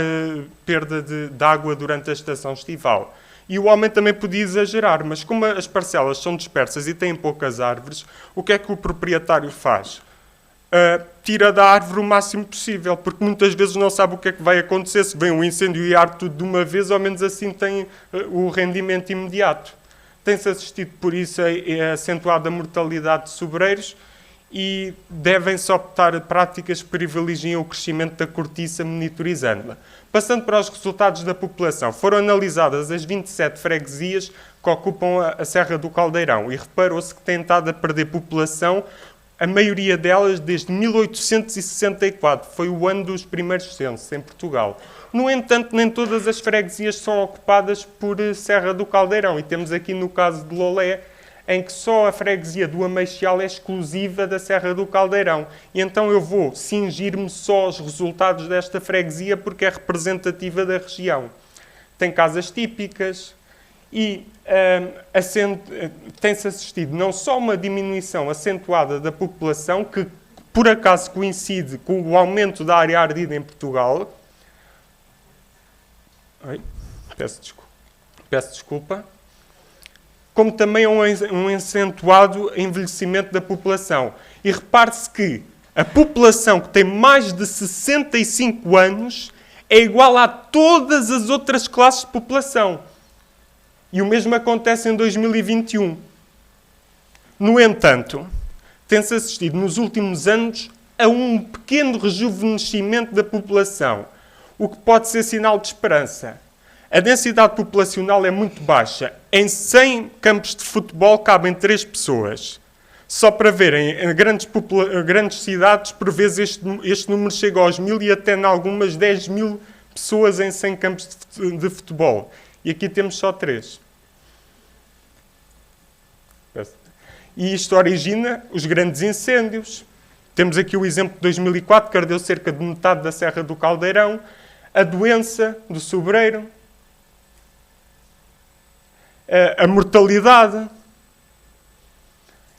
perda de água durante a estação estival. E o homem também podia exagerar, mas como as parcelas são dispersas e têm poucas árvores, o que é que o proprietário faz? Tira da árvore o máximo possível, porque muitas vezes não sabe o que é que vai acontecer. Se vem um incêndio e arde tudo de uma vez, ao menos assim tem o rendimento imediato. Tem-se assistido, por isso, a acentuada mortalidade de sobreiros, e devem-se optar práticas que privilegiem o crescimento da cortiça, monitorizando-la. Passando para os resultados da população, foram analisadas as 27 freguesias que ocupam a Serra do Caldeirão, e reparou-se que tem estado a perder população, a maioria delas desde 1864, foi o ano dos primeiros censos em Portugal. No entanto, nem todas as freguesias são ocupadas por Serra do Caldeirão, e temos aqui no caso de Lolé, em que só a freguesia do Ameixal é exclusiva da Serra do Caldeirão. E então eu vou cingir-me só aos resultados desta freguesia, porque é representativa da região. Tem casas típicas e tem-se assistido não só uma diminuição acentuada da população, que por acaso coincide com o aumento da área ardida em Portugal. Peço desculpa. Como também um acentuado envelhecimento da população. E repare-se que a população que tem mais de 65 anos é igual a todas as outras classes de população. E o mesmo acontece em 2021. No entanto, tem-se assistido nos últimos anos a um pequeno rejuvenescimento da população, o que pode ser sinal de esperança. A densidade populacional é muito baixa. Em 100 campos de futebol cabem 3 pessoas. Só para verem, em grandes cidades, por vezes este número chega aos 1000 e até em algumas 10.000 pessoas em 100 campos de futebol. E aqui temos só 3. E isto origina os grandes incêndios. Temos aqui o exemplo de 2004, que ardeu cerca de metade da Serra do Caldeirão. A doença do sobreiro. A mortalidade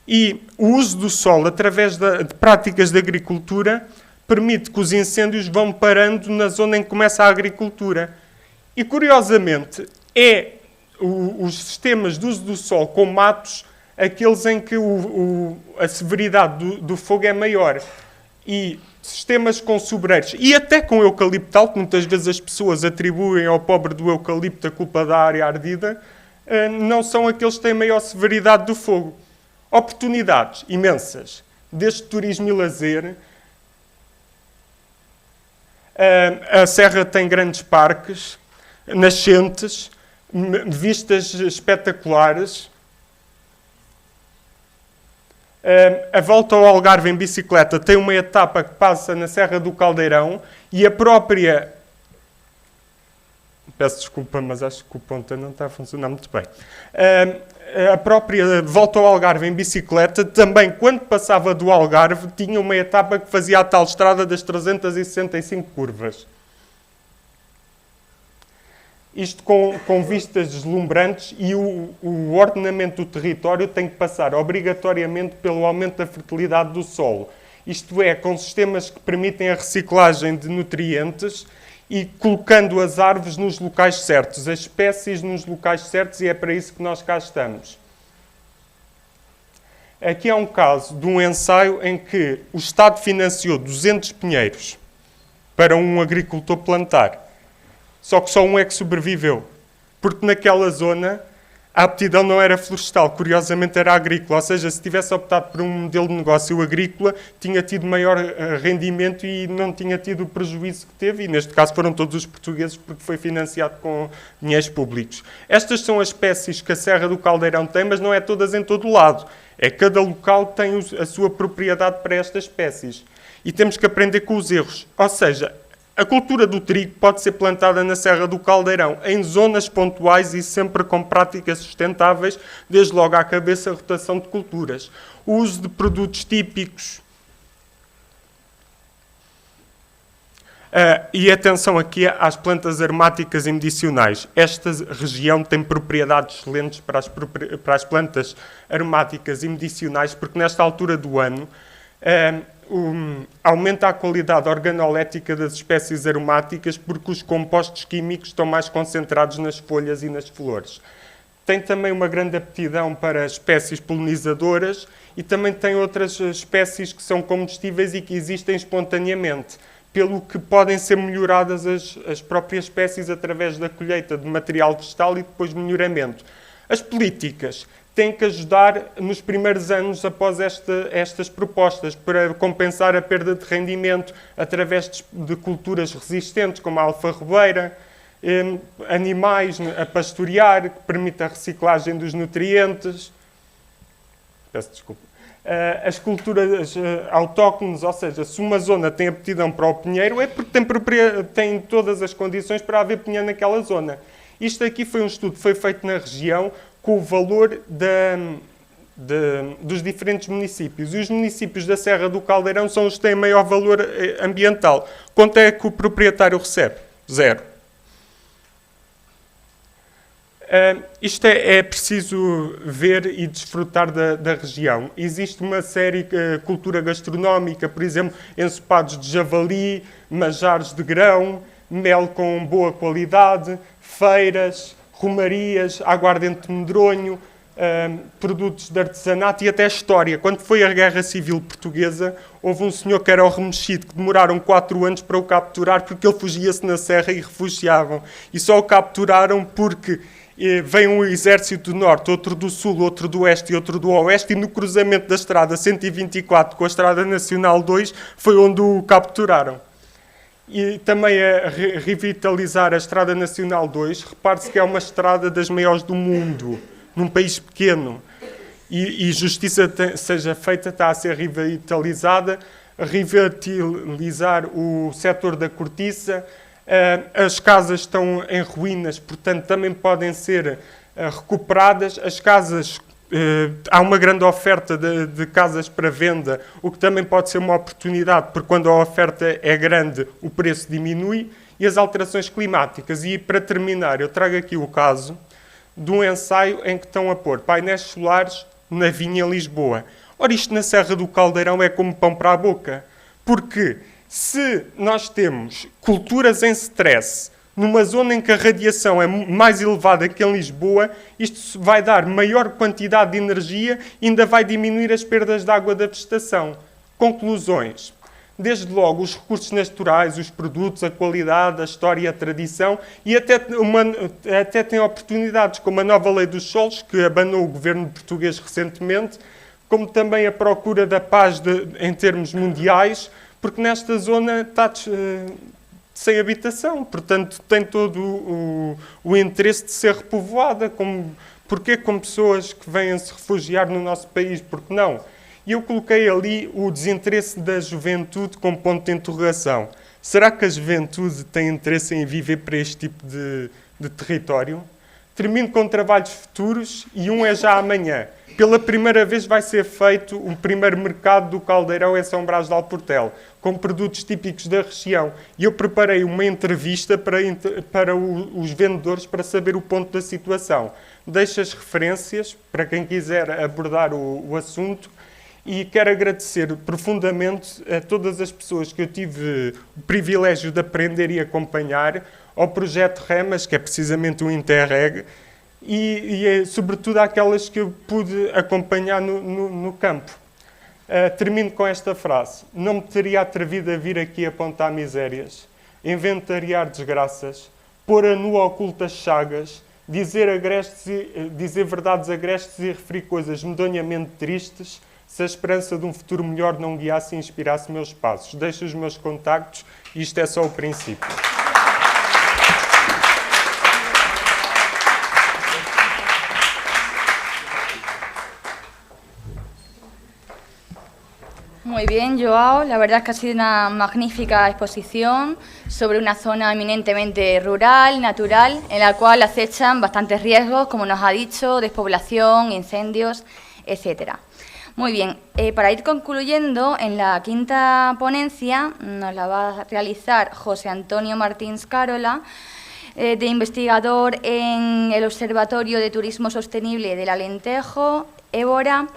e o uso do solo através de práticas de agricultura permite que os incêndios vão parando na zona em que começa a agricultura. E, curiosamente, os sistemas de uso do solo com matos aqueles em que a severidade do fogo é maior. E sistemas com sobreiros e até com eucaliptal, que muitas vezes as pessoas atribuem ao pobre do eucalipto a culpa da área ardida, não são aqueles que têm maior severidade do fogo. Oportunidades imensas, desde turismo e lazer. A Serra tem grandes parques, nascentes, vistas espetaculares. A volta ao Algarve em bicicleta tem uma etapa que passa na Serra do Caldeirão e a própria... Peço desculpa, mas acho que o ponta não está a funcionar muito bem. A própria volta ao Algarve em bicicleta, também, quando passava do Algarve, tinha uma etapa que fazia a tal estrada das 365 curvas. Isto com vistas deslumbrantes e o ordenamento do território tem que passar obrigatoriamente pelo aumento da fertilidade do solo. Isto é, com sistemas que permitem a reciclagem de nutrientes e colocando as árvores nos locais certos, as espécies nos locais certos, e é para isso que nós cá estamos. Aqui há um caso de um ensaio em que o Estado financiou 200 pinheiros para um agricultor plantar. Só que só um é que sobreviveu. Porque naquela zona a aptidão não era florestal, curiosamente era agrícola. Ou seja, se tivesse optado por um modelo de negócio agrícola, tinha tido maior rendimento e não tinha tido o prejuízo que teve. E neste caso foram todos os portugueses, porque foi financiado com dinheiros públicos. Estas são as espécies que a Serra do Caldeirão tem, mas não é todas em todo o lado. É cada local tem a sua propriedade para estas espécies. E temos que aprender com os erros. Ou seja, a cultura do trigo pode ser plantada na Serra do Caldeirão em zonas pontuais e sempre com práticas sustentáveis, desde logo à cabeça a rotação de culturas. O uso de produtos típicos. E atenção aqui às plantas aromáticas e medicinais. Esta região tem propriedades excelentes para as plantas aromáticas e medicinais, porque nesta altura do ano aumenta a qualidade organolética das espécies aromáticas porque os compostos químicos estão mais concentrados nas folhas e nas flores. Tem também uma grande aptidão para espécies polinizadoras e também tem outras espécies que são comestíveis e que existem espontaneamente, pelo que podem ser melhoradas as próprias espécies através da colheita de material vegetal e depois melhoramento. As políticas têm que ajudar nos primeiros anos após estas propostas para compensar a perda de rendimento através de culturas resistentes, como a alfarrobeira, animais a pastorear, que permite a reciclagem dos nutrientes. Peço desculpa. As culturas autóctones, ou seja, se uma zona tem aptidão para o pinheiro, é porque tem todas as condições para haver pinheiro naquela zona. Isto aqui foi um estudo que foi feito na região com o valor dos diferentes municípios. E os municípios da Serra do Caldeirão são os que têm maior valor ambiental. Quanto é que o proprietário recebe? 0. Isto é preciso ver e desfrutar da região. Existe uma série de cultura gastronómica, por exemplo, ensopados de javali, manjares de grão, mel com boa qualidade, feiras, romarias, aguardente de medronho, produtos de artesanato e até história. Quando foi a Guerra Civil Portuguesa, houve um senhor que era o Remexido, que demoraram 4 anos para o capturar porque ele fugia-se na serra e refugiavam. E só o capturaram porque veio um exército do norte, outro do sul, outro do oeste e outro do oeste, e no cruzamento da estrada 124 com a estrada nacional 2 foi onde o capturaram. E também a revitalizar a estrada nacional 2, repare-se que é uma estrada das maiores do mundo, num país pequeno. E justiça seja feita, está a ser revitalizada, revitalizar o setor da cortiça. As casas estão em ruínas, portanto, também podem ser recuperadas. As casas, há uma grande oferta de casas para venda, o que também pode ser uma oportunidade, porque quando a oferta é grande, o preço diminui. E as alterações climáticas. E, para terminar, eu trago aqui o caso de um ensaio em que estão a pôr painéis solares na vinha Lisboa. Ora, isto na Serra do Caldeirão é como pão para a boca, porque se nós temos culturas em stress numa zona em que a radiação é mais elevada que em Lisboa, isto vai dar maior quantidade de energia e ainda vai diminuir as perdas de água da vegetação. Conclusões. Desde logo, os recursos naturais, os produtos, a qualidade, a história e a tradição, e até tem oportunidades, como a nova Lei dos Solos, que abandonou o governo português recentemente, como também a procura da paz em termos mundiais, porque nesta zona está sem habitação, portanto tem todo o interesse de ser repovoada. Porquê com pessoas que vêm se refugiar no nosso país? Porque não? E eu coloquei ali o desinteresse da juventude como ponto de interrogação. Será que a juventude tem interesse em viver para este tipo de território? Termino com trabalhos futuros e um é já amanhã. Pela primeira vez vai ser feito o primeiro mercado do Caldeirão em São Brás de Alportel, com produtos típicos da região. E eu preparei uma entrevista para os vendedores para saber o ponto da situação. Deixo as referências para quem quiser abordar o assunto e quero agradecer profundamente a todas as pessoas que eu tive o privilégio de aprender e acompanhar, ao projeto REMAS, que é precisamente o Interreg, e sobretudo àquelas que eu pude acompanhar no campo. Termino com esta frase: não me teria atrevido a vir aqui apontar misérias, inventariar desgraças, pôr a nu ocultas chagas, dizer verdades agrestes e referir coisas medonhamente tristes, se a esperança de um futuro melhor não guiasse e inspirasse meus passos. Deixo os meus contactos, isto é só o princípio. Muy bien, Joao. La verdad es que ha sido una magnífica exposición sobre una zona eminentemente rural, natural, en la cual acechan bastantes riesgos, como nos ha dicho, despoblación, incendios, etc. Muy bien, para ir concluyendo, en la quinta ponencia nos la va a realizar José Antonio Martins Carola, de investigador en el Observatorio de Turismo Sostenible del Alentejo, Évora,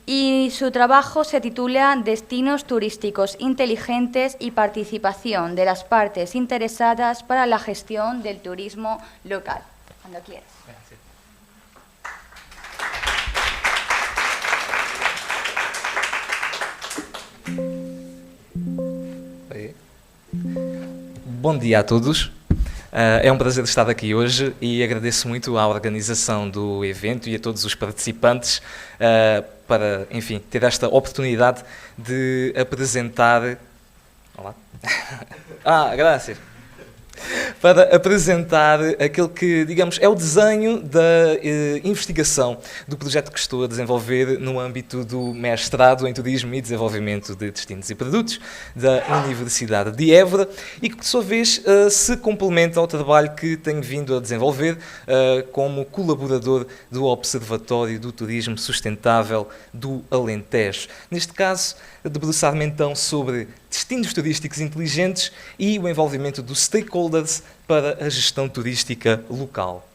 y su trabajo se titula Destinos turísticos inteligentes y participación de las partes interesadas para la gestión del turismo local. Cuando quieras. Bom dia a todos. É um prazer estar aqui hoje e agradeço muito à organização do evento e a todos os participantes para, enfim, ter esta oportunidade de apresentar... Olá. Graças. Para apresentar aquele que, digamos, é o desenho da investigação do projeto que estou a desenvolver no âmbito do mestrado em Turismo e Desenvolvimento de Destinos e Produtos da Universidade de Évora e que, por sua vez, se complementa ao trabalho que tenho vindo a desenvolver como colaborador do Observatório do Turismo Sustentável do Alentejo. Neste caso, debruçar-me então sobre destinos turísticos inteligentes e o envolvimento dos stakeholders para a gestão turística local.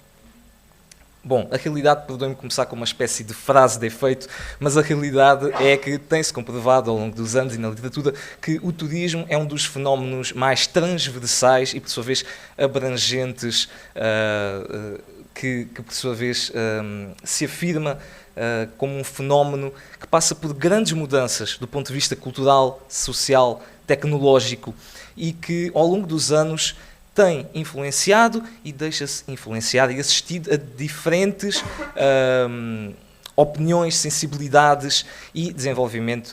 Bom, a realidade, perdoem-me começar com uma espécie de frase de efeito, mas a realidade é que tem-se comprovado ao longo dos anos e na literatura que o turismo é um dos fenómenos mais transversais e, por sua vez, abrangentes, que por sua vez, se afirma como um fenómeno que passa por grandes mudanças do ponto de vista cultural, social, tecnológico e que, ao longo dos anos, tem influenciado e deixa-se influenciar e assistido a diferentes opiniões, sensibilidades e desenvolvimento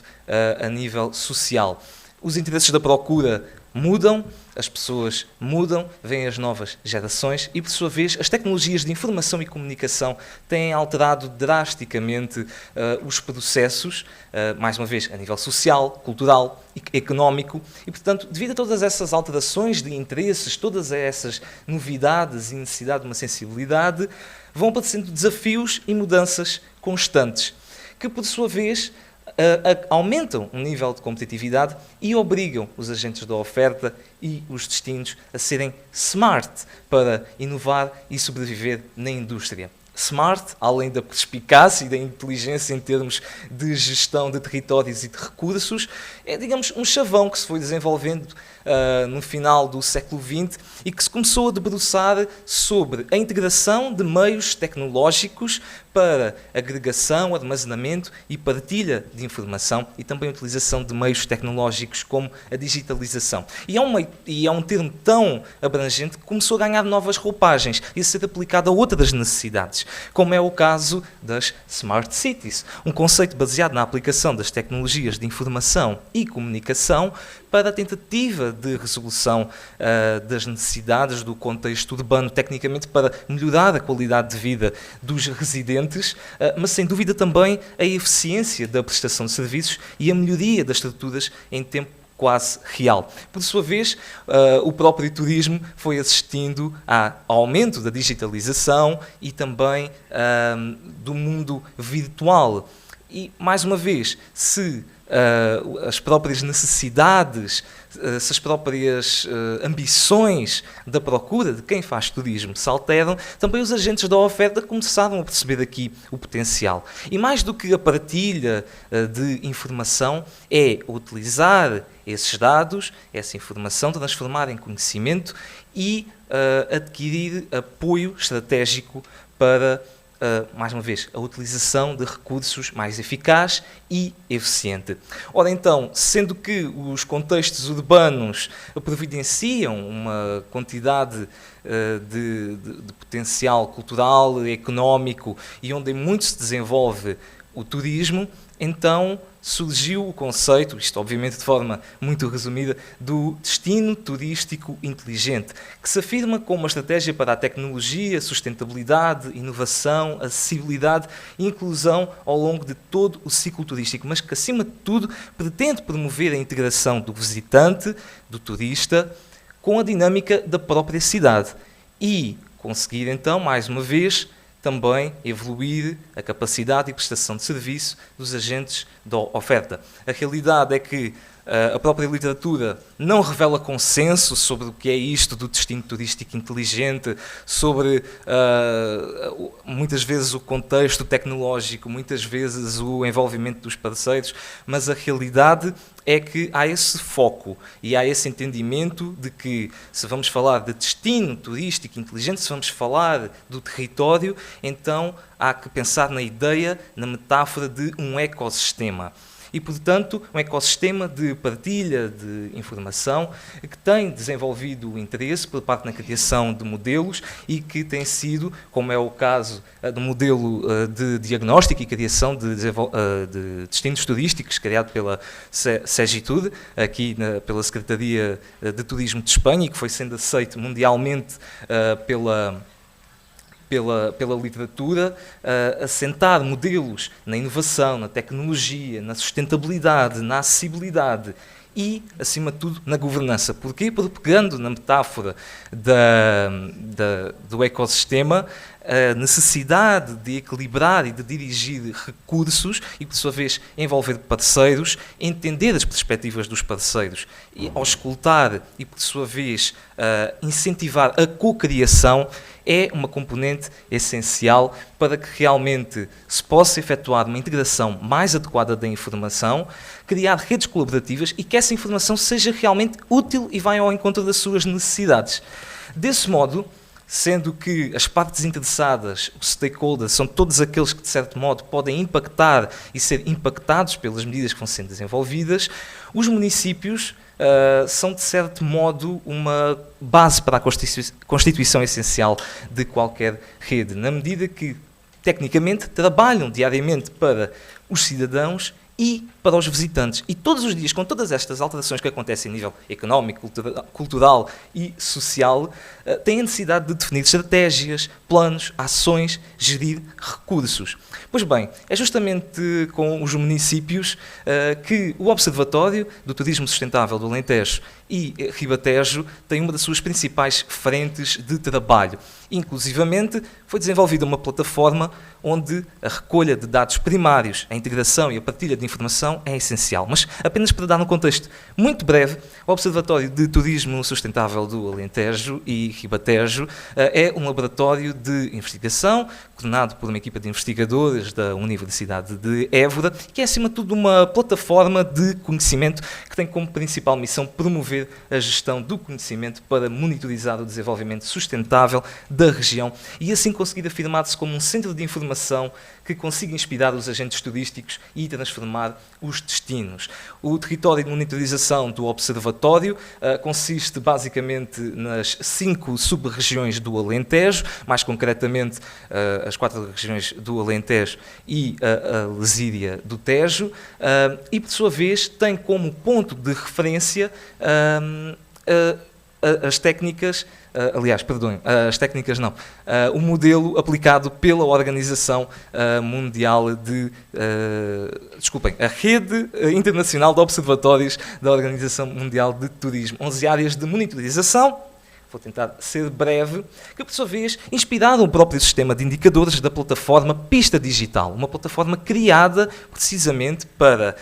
a nível social. Os interesses da procura mudam, as pessoas mudam, vêm as novas gerações e, por sua vez, as tecnologias de informação e comunicação têm alterado drasticamente os processos, mais uma vez, a nível social, cultural e económico. E, portanto, devido a todas essas alterações de interesses, todas essas novidades e necessidade de uma sensibilidade, vão aparecendo desafios e mudanças constantes, que, por sua vez, aumentam o nível de competitividade e obrigam os agentes da oferta e os destinos a serem smart para inovar e sobreviver na indústria. Smart, além da perspicácia e da inteligência em termos de gestão de territórios e de recursos, é, digamos, um chavão que se foi desenvolvendo no final do século XX e que se começou a debruçar sobre a integração de meios tecnológicos para agregação, armazenamento e partilha de informação e também a utilização de meios tecnológicos como a digitalização. E é um termo tão abrangente que começou a ganhar novas roupagens e a ser aplicado a outras necessidades, como é o caso das Smart Cities, um conceito baseado na aplicação das tecnologias de informação e comunicação para a tentativa de resolução das necessidades do contexto urbano, tecnicamente para melhorar a qualidade de vida dos residentes, mas sem dúvida também a eficiência da prestação de serviços e a melhoria das estruturas em tempo quase real. Por sua vez, o próprio turismo foi assistindo ao aumento da digitalização e também do mundo virtual. E, mais uma vez, se as próprias necessidades, se as próprias ambições da procura de quem faz turismo se alteram, também os agentes da oferta começaram a perceber aqui o potencial. E mais do que a partilha de informação, é utilizar esses dados, essa informação, transformar em conhecimento e adquirir apoio estratégico para, mais uma vez, a utilização de recursos mais eficaz e eficiente. Ora então, sendo que os contextos urbanos providenciam uma quantidade de potencial cultural, económico e onde muito se desenvolve o turismo, então surgiu o conceito, isto obviamente de forma muito resumida, do destino turístico inteligente, que se afirma como uma estratégia para a tecnologia, sustentabilidade, inovação, acessibilidade e inclusão ao longo de todo o ciclo turístico, mas que, acima de tudo, pretende promover a integração do visitante, do turista, com a dinâmica da própria cidade e conseguir, então, mais uma vez, também evoluir a capacidade e prestação de serviço dos agentes da oferta. A realidade é que a própria literatura não revela consenso sobre o que é isto do destino turístico inteligente, sobre muitas vezes o contexto tecnológico, muitas vezes o envolvimento dos parceiros, mas a realidade é que há esse foco e há esse entendimento de que, se vamos falar de destino turístico inteligente, se vamos falar do território, então há que pensar na ideia, na metáfora de um ecossistema. E, portanto, um ecossistema de partilha de informação que tem desenvolvido o interesse por parte na criação de modelos e que tem sido, como é o caso do modelo de diagnóstico e criação de destinos turísticos, criado pela Segitur, aqui pela Secretaria de Turismo de Espanha, e que foi sendo aceito mundialmente pela literatura, assentar modelos na inovação, na tecnologia, na sustentabilidade, na acessibilidade e, acima de tudo, na governança. Porquê? Porque, pegando na metáfora do ecossistema, a necessidade de equilibrar e de dirigir recursos e, por sua vez, envolver parceiros, entender as perspectivas dos parceiros e auscultar e, por sua vez, incentivar a cocriação é uma componente essencial para que realmente se possa efetuar uma integração mais adequada da informação, criar redes colaborativas e que essa informação seja realmente útil e vá ao encontro das suas necessidades. Desse modo, sendo que as partes interessadas, os stakeholders, são todos aqueles que, de certo modo, podem impactar e ser impactados pelas medidas que vão sendo desenvolvidas, os municípios são, de certo modo, uma base para a constituição essencial de qualquer rede, na medida que, tecnicamente, trabalham diariamente para os cidadãos e para os visitantes. E todos os dias, com todas estas alterações que acontecem a nível económico, cultural e social, têm a necessidade de definir estratégias, planos, ações, gerir recursos. Pois bem, é justamente com os municípios que o Observatório do Turismo Sustentável do Alentejo e Ribatejo tem uma das suas principais frentes de trabalho. Inclusivamente, foi desenvolvida uma plataforma onde a recolha de dados primários, a integração e a partilha de informação é essencial. Mas, apenas para dar um contexto muito breve, o Observatório de Turismo Sustentável do Alentejo e Ribatejo é um laboratório de investigação, coordenado por uma equipa de investigadores da Universidade de Évora, que é, acima de tudo, uma plataforma de conhecimento que tem como principal missão promover a gestão do conhecimento para monitorizar o desenvolvimento sustentável da região e assim conseguir afirmar-se como um centro de informação que consiga inspirar os agentes turísticos e transformar os destinos. O território de monitorização do Observatório consiste basicamente nas 5 sub-regiões do Alentejo, mais concretamente as 4 regiões do Alentejo e a Lesíria do Tejo, e por sua vez tem como ponto de referência as técnicas, o modelo aplicado pela Organização Mundial a Rede Internacional de Observatórios da Organização Mundial de Turismo. 11 áreas de monitorização, vou tentar ser breve, que por sua vez inspiraram o próprio sistema de indicadores da plataforma Pista Digital, uma plataforma criada precisamente para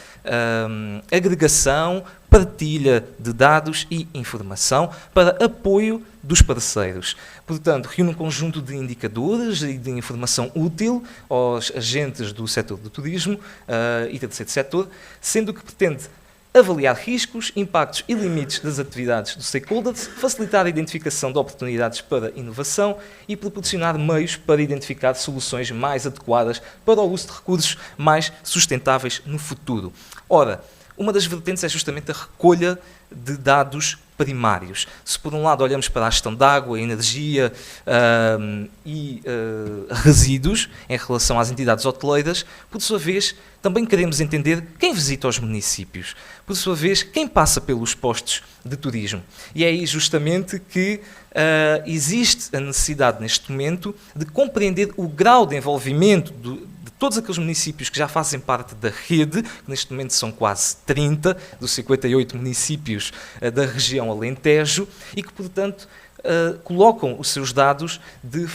agregação, partilha de dados e informação para apoio dos parceiros. Portanto, reúne um conjunto de indicadores e de informação útil aos agentes do setor do turismo e do terceiro setor, sendo que pretende avaliar riscos, impactos e limites das atividades dos stakeholders, facilitar a identificação de oportunidades para inovação e proporcionar meios para identificar soluções mais adequadas para o uso de recursos mais sustentáveis no futuro. Ora, uma das vertentes é justamente a recolha de dados primários. Se por um lado olhamos para a gestão de água, energia e resíduos em relação às entidades hoteleiras, por sua vez também queremos entender quem visita os municípios, por sua vez quem passa pelos postos de turismo. E é aí justamente que existe a necessidade neste momento de compreender o grau de envolvimento de todos aqueles municípios que já fazem parte da rede, que neste momento são quase 30 dos 58 municípios da região Alentejo, e que, portanto, colocam os seus dados de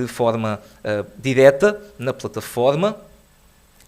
forma direta na plataforma.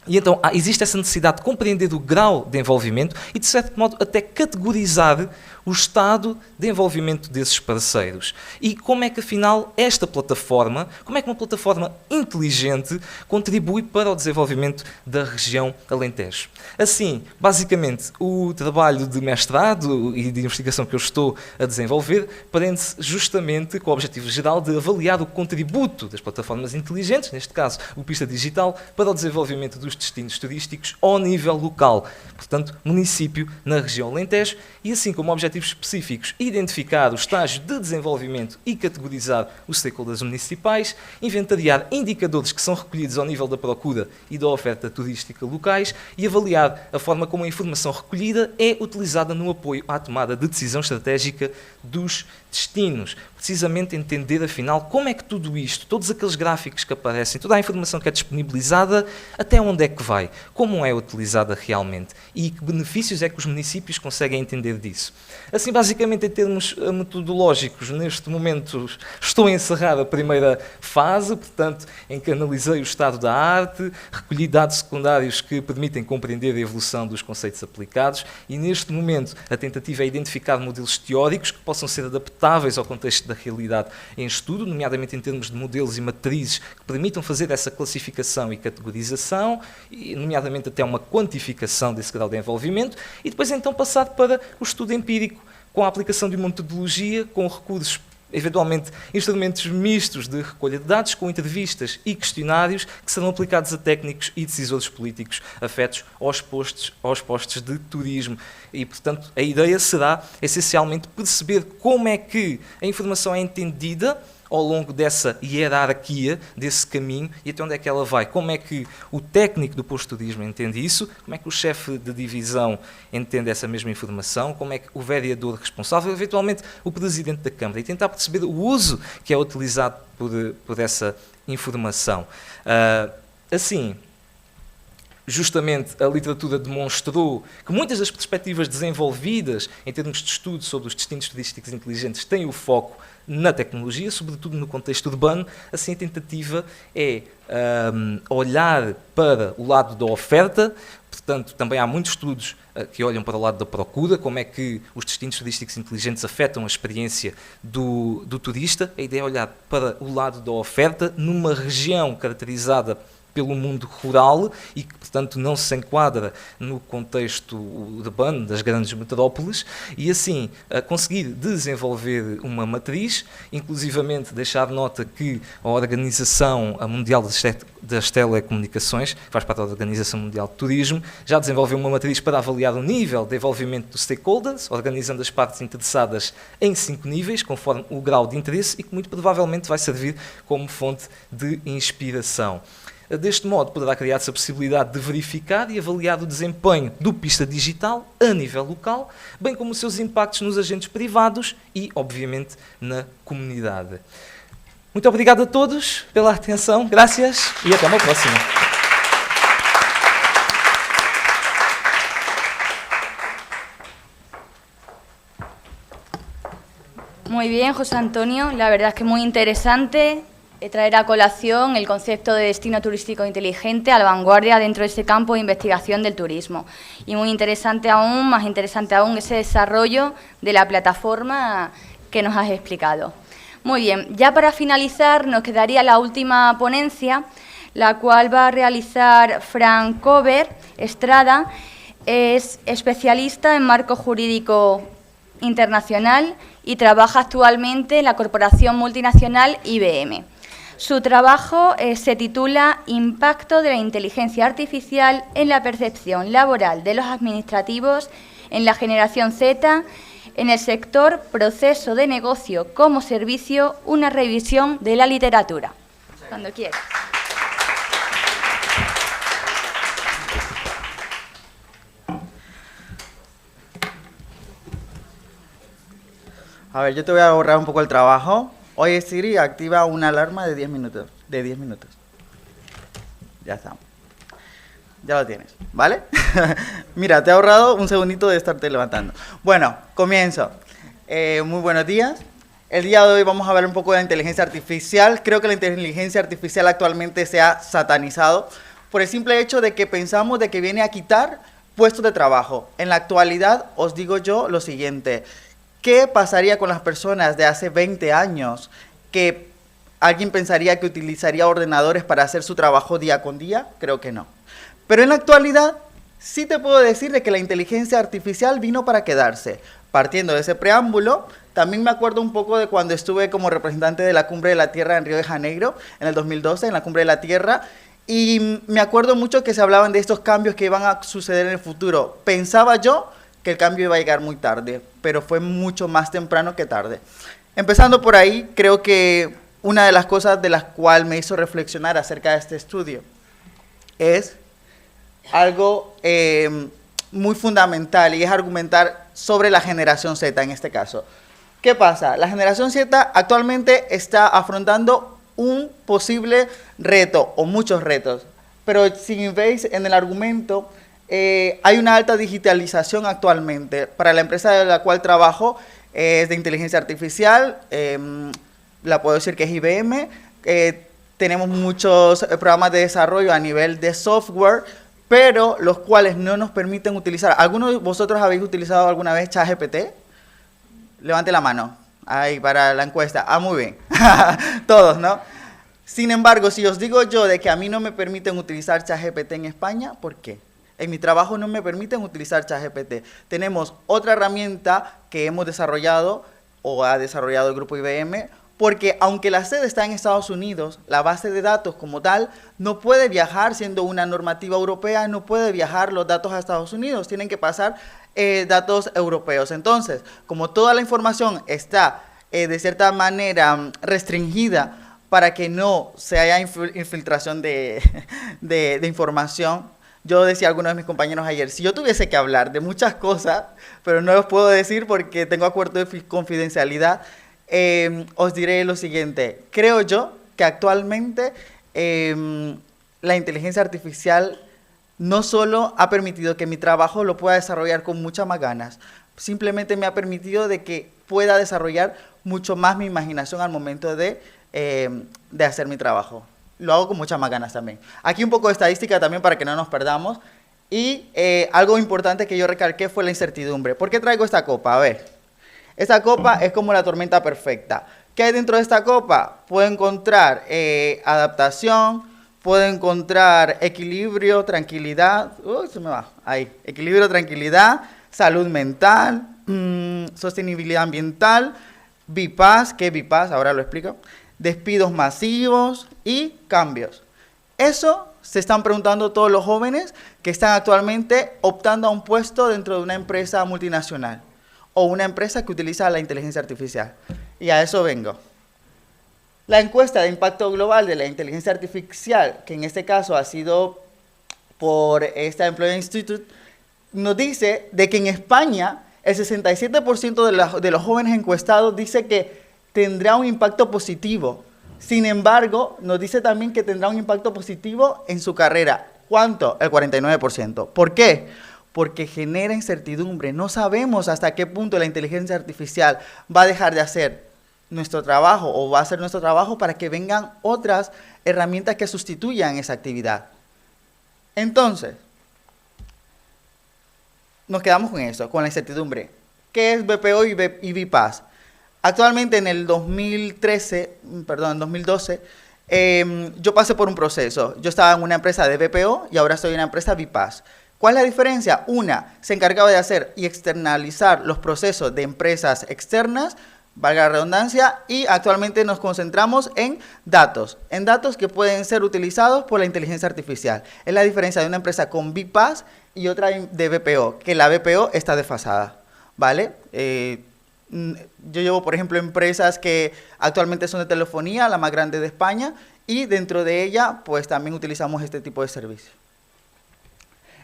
E então existe essa necessidade de compreender o grau de envolvimento e, de certo modo, até categorizar o estado de envolvimento desses parceiros. E como é que, afinal, esta plataforma, como é que uma plataforma inteligente contribui para o desenvolvimento da região Alentejo. Assim, basicamente, o trabalho de mestrado e de investigação que eu estou a desenvolver prende-se justamente com o objetivo geral de avaliar o contributo das plataformas inteligentes, neste caso o Pista Digital, para o desenvolvimento dos destinos turísticos ao nível local, portanto, município na região Alentejo, e assim como objetivos específicos, identificar o estágio de desenvolvimento e categorizar os stakeholders municipais, inventariar indicadores que são recolhidos ao nível da procura e da oferta turística locais e avaliar a forma como a informação recolhida é utilizada no apoio à tomada de decisão estratégica dos destinos. Precisamente entender, afinal, como é que tudo isto, todos aqueles gráficos que aparecem, toda a informação que é disponibilizada, até onde é que vai, como é utilizada realmente e que benefícios é que os municípios conseguem entender disso. Assim, basicamente, em termos metodológicos, neste momento estou a encerrar a primeira fase, portanto, em que analisei o estado da arte, recolhi dados secundários que permitem compreender a evolução dos conceitos aplicados e, neste momento, a tentativa é identificar modelos teóricos que possam ser adaptáveis ao contexto da realidade em estudo, nomeadamente em termos de modelos e matrizes que permitam fazer essa classificação e categorização, e, nomeadamente até uma quantificação desse grau de envolvimento, e depois então passar para o estudo empírico, com a aplicação de uma metodologia, com recursos, eventualmente instrumentos mistos de recolha de dados, com entrevistas e questionários que serão aplicados a técnicos e decisores políticos afetos aos postos de turismo. E, portanto, a ideia será, essencialmente, perceber como é que a informação é entendida ao longo dessa hierarquia, desse caminho, e até onde é que ela vai. Como é que o técnico do posto de turismo entende isso, como é que o chefe de divisão entende essa mesma informação, como é que o vereador responsável, eventualmente o presidente da Câmara, e tentar perceber o uso que é utilizado por essa informação. Assim, justamente a literatura demonstrou que muitas das perspectivas desenvolvidas em termos de estudo sobre os destinos turísticos inteligentes têm o foco na tecnologia, sobretudo no contexto urbano. Assim, a tentativa é olhar para o lado da oferta. Portanto, também há muitos estudos que olham para o lado da procura, como é que os destinos turísticos inteligentes afetam a experiência do turista. A ideia é olhar para o lado da oferta numa região caracterizada pelo mundo rural e que, portanto, não se enquadra no contexto urbano das grandes metrópoles, e assim conseguir desenvolver uma matriz, inclusivamente deixar nota que a Organização Mundial das Telecomunicações, que faz parte da Organização Mundial de Turismo, já desenvolveu uma matriz para avaliar o nível de envolvimento dos stakeholders, organizando as partes interessadas em 5 níveis, conforme o grau de interesse, e que muito provavelmente vai servir como fonte de inspiração. Deste modo, poderá criar-se a possibilidade de verificar e avaliar o desempenho do Pista Digital a nível local, bem como os seus impactos nos agentes privados e, obviamente, na comunidade. Muito obrigado a todos pela atenção, graças e até uma próxima. Muy bien, José Antonio, la verdad es que muy interesante traer a colación el concepto de destino turístico inteligente a la vanguardia dentro de este campo de investigación del turismo. Y muy interesante aún, más interesante aún, ese desarrollo de la plataforma que nos has explicado. Muy bien, ya para finalizar nos quedaría la última ponencia, la cual va a realizar Fran Cover Estrada, es especialista en marco jurídico internacional y trabaja actualmente en la corporación multinacional IBM. Su trabajo se titula Impacto de la inteligencia artificial en la percepción laboral de los administrativos en la generación Z en el sector proceso de negocio como servicio, una revisión de la literatura. Cuando quieras. A ver, yo te voy a ahorrar un poco el trabajo. Oye, Siri, activa una alarma de 10 minutos. De 10 minutos. Ya está. Ya lo tienes, ¿vale? Mira, te he ahorrado un segundito de estarte levantando. Bueno, comienzo. Muy buenos días. El día de hoy vamos a hablar un poco de la inteligencia artificial. Creo que la inteligencia artificial actualmente se ha satanizado por el simple hecho de que pensamos de que viene a quitar puestos de trabajo. En la actualidad, os digo yo lo siguiente. ¿Qué pasaría con las personas de hace 20 años que alguien pensaría que utilizaría ordenadores para hacer su trabajo día con día? Creo que no. Pero en la actualidad sí te puedo decir de que la inteligencia artificial vino para quedarse. Partiendo de ese preámbulo, también me acuerdo un poco de cuando estuve como representante de la Cumbre de la Tierra en Río de Janeiro, en el 2012, en la Cumbre de la Tierra, y me acuerdo mucho que se hablaban de estos cambios que iban a suceder en el futuro. Pensaba yo que el cambio iba a llegar muy tarde, pero fue mucho más temprano que tarde. Empezando por ahí, creo que una de las cosas de las cuales me hizo reflexionar acerca de este estudio es algo muy fundamental, y es argumentar sobre la generación Z en este caso. ¿Qué pasa? La generación Z actualmente está afrontando un posible reto, o muchos retos, pero si veis en el argumento, hay una alta digitalización actualmente. Para la empresa de la cual trabajo es de inteligencia artificial, la puedo decir que es IBM. Tenemos muchos programas de desarrollo a nivel de software, pero los cuales no nos permiten utilizar. ¿Alguno de vosotros habéis utilizado alguna vez ChatGPT? Levante la mano, ahí para la encuesta. Ah, muy bien, todos, ¿no? Sin embargo, si os digo yo de que a mí no me permiten utilizar ChatGPT en España, ¿por qué? En mi trabajo no me permiten utilizar ChatGPT. Tenemos otra herramienta que hemos desarrollado, o ha desarrollado el grupo IBM, porque aunque la sede está en Estados Unidos, la base de datos como tal no puede viajar, siendo una normativa europea, no puede viajar los datos a Estados Unidos, tienen que pasar datos europeos. Entonces, como toda la información está de cierta manera restringida para que no se haya infiltración de información, yo decía a algunos de mis compañeros ayer, si yo tuviese que hablar de muchas cosas, pero no los puedo decir porque tengo acuerdo de confidencialidad, os diré lo siguiente. Creo yo que actualmente la inteligencia artificial no solo ha permitido que mi trabajo lo pueda desarrollar con muchas más ganas, simplemente me ha permitido de que pueda desarrollar mucho más mi imaginación al momento de hacer mi trabajo. Lo hago con muchas más ganas también. Aquí un poco de estadística también para que no nos perdamos. Y algo importante que yo recalqué fue la incertidumbre. ¿Por qué traigo esta copa? A ver, esta copa es como la tormenta perfecta. ¿Qué hay dentro de esta copa? Puedo encontrar adaptación, puedo encontrar equilibrio, tranquilidad. Uy, se me va. Ahí. Equilibrio, tranquilidad, salud mental, sostenibilidad ambiental, BIPAS. ¿Qué es BIPAS? Ahora lo explico. Despidos masivos y cambios. Eso se están preguntando todos los jóvenes que están actualmente optando a un puesto dentro de una empresa multinacional o una empresa que utiliza la inteligencia artificial. Y a eso vengo. La encuesta de impacto global de la inteligencia artificial, que en este caso ha sido por esta Employee Institute, nos dice de que en España el 67% de los jóvenes encuestados dice que tendrá un impacto positivo. Sin embargo, nos dice también que tendrá un impacto positivo en su carrera. ¿Cuánto? El 49%. ¿Por qué? Porque genera incertidumbre. No sabemos hasta qué punto la inteligencia artificial va a dejar de hacer nuestro trabajo o va a hacer nuestro trabajo para que vengan otras herramientas que sustituyan esa actividad. Entonces, nos quedamos con eso, con la incertidumbre. ¿Qué es BPO y BIPAS? Actualmente en el 2012, yo pasé por un proceso. Yo estaba en una empresa de BPO y ahora estoy en una empresa BIPAS. ¿Cuál es la diferencia? Una, se encargaba de hacer y externalizar los procesos de empresas externas, valga la redundancia, y actualmente nos concentramos en datos que pueden ser utilizados por la inteligencia artificial. Es la diferencia de una empresa con BPaaS y otra de BPO, que la BPO está desfasada, ¿vale? Yo llevo, por ejemplo, empresas que actualmente son de telefonía, la más grande de España, y dentro de ella, pues también utilizamos este tipo de servicios.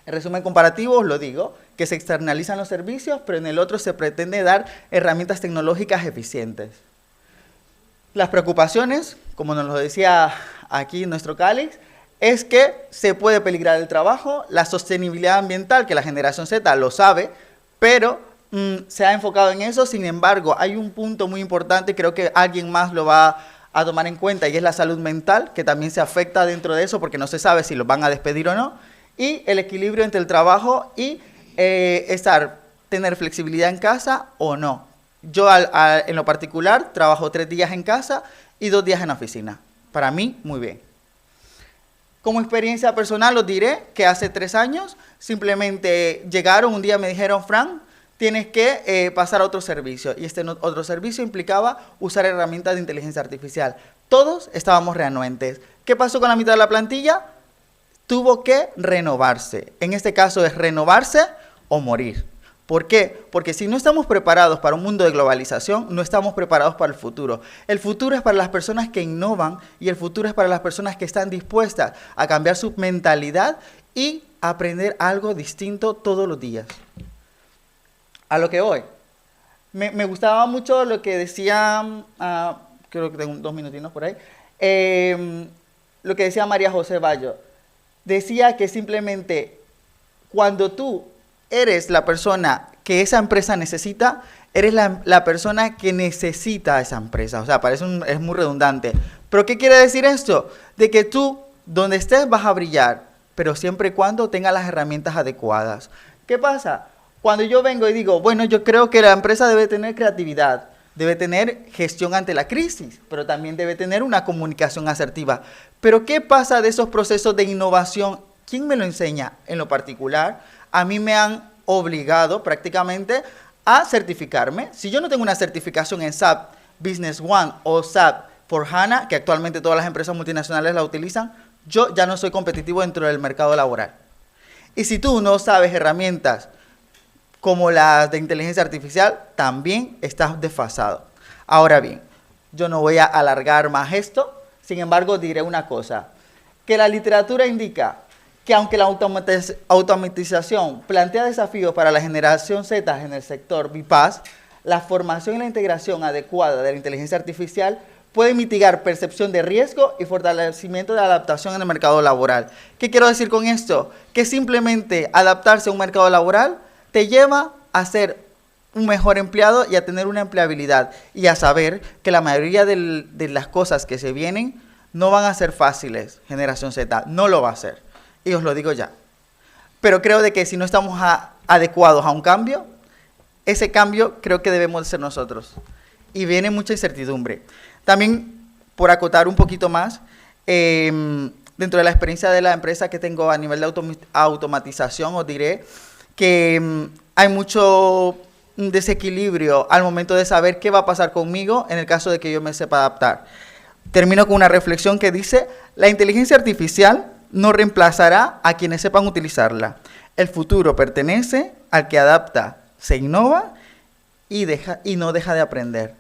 En resumen comparativo, os lo digo, que se externalizan los servicios, pero en el otro se pretende dar herramientas tecnológicas eficientes. Las preocupaciones, como nos lo decía aquí nuestro cáliz, es que se puede peligrar el trabajo, la sostenibilidad ambiental, que la generación Z lo sabe, pero se ha enfocado en eso. Sin embargo, hay un punto muy importante, creo que alguien más lo va a tomar en cuenta, y es la salud mental, que también se afecta dentro de eso, porque no se sabe si los van a despedir o no, y el equilibrio entre el trabajo y tener flexibilidad en casa o no. Yo en lo particular trabajo 3 días en casa y 2 días en la oficina. Para mí, muy bien. Como experiencia personal os diré que hace 3 años simplemente llegaron, un día me dijeron, Fran, tienes que pasar a otro servicio. Y este otro servicio implicaba usar herramientas de inteligencia artificial. Todos estábamos reanuentes. ¿Qué pasó con la mitad de la plantilla? Tuvo que renovarse. En este caso es renovarse o morir. ¿Por qué? Porque si no estamos preparados para un mundo de globalización, no estamos preparados para el futuro. El futuro es para las personas que innovan y el futuro es para las personas que están dispuestas a cambiar su mentalidad y aprender algo distinto todos los días. A lo que voy. Me gustaba mucho lo que decía, creo que tengo 2 minutinos por ahí, lo que decía María José Bayo. Decía que simplemente cuando tú eres la persona que esa empresa necesita, eres la persona que necesita a esa empresa. O sea, es muy redundante. ¿Pero qué quiere decir esto? De que tú, donde estés, vas a brillar, pero siempre y cuando tengas las herramientas adecuadas. ¿Qué pasa? Cuando yo vengo y digo, bueno, yo creo que la empresa debe tener creatividad, debe tener gestión ante la crisis, pero también debe tener una comunicación asertiva. Pero ¿qué pasa de esos procesos de innovación? ¿Quién me lo enseña? En lo particular, a mí me han obligado prácticamente a certificarme. Si yo no tengo una certificación en SAP Business One o SAP S/4HANA, que actualmente todas las empresas multinacionales la utilizan, yo ya no soy competitivo dentro del mercado laboral. Y si tú no sabes herramientas como las de inteligencia artificial, también estás desfasado. Ahora bien, yo no voy a alargar más esto, sin embargo diré una cosa, que la literatura indica que aunque la automatización plantea desafíos para la generación Z en el sector BPaaS, la formación y la integración adecuada de la inteligencia artificial puede mitigar percepción de riesgo y fortalecimiento de adaptación en el mercado laboral. ¿Qué quiero decir con esto? Que simplemente adaptarse a un mercado laboral te lleva a ser un mejor empleado y a tener una empleabilidad y a saber que la mayoría de las cosas que se vienen no van a ser fáciles, generación Z, no lo va a ser. Y os lo digo ya. Pero creo de que si no estamos adecuados a un cambio, ese cambio creo que debemos de ser nosotros. Y viene mucha incertidumbre. También, por acotar un poquito más, dentro de la experiencia de la empresa que tengo a nivel de automatización, os diré que hay mucho desequilibrio al momento de saber qué va a pasar conmigo en el caso de que yo me sepa adaptar. Termino con una reflexión que dice, la inteligencia artificial no reemplazará a quienes sepan utilizarla. El futuro pertenece al que adapta, se innova y no deja de aprender.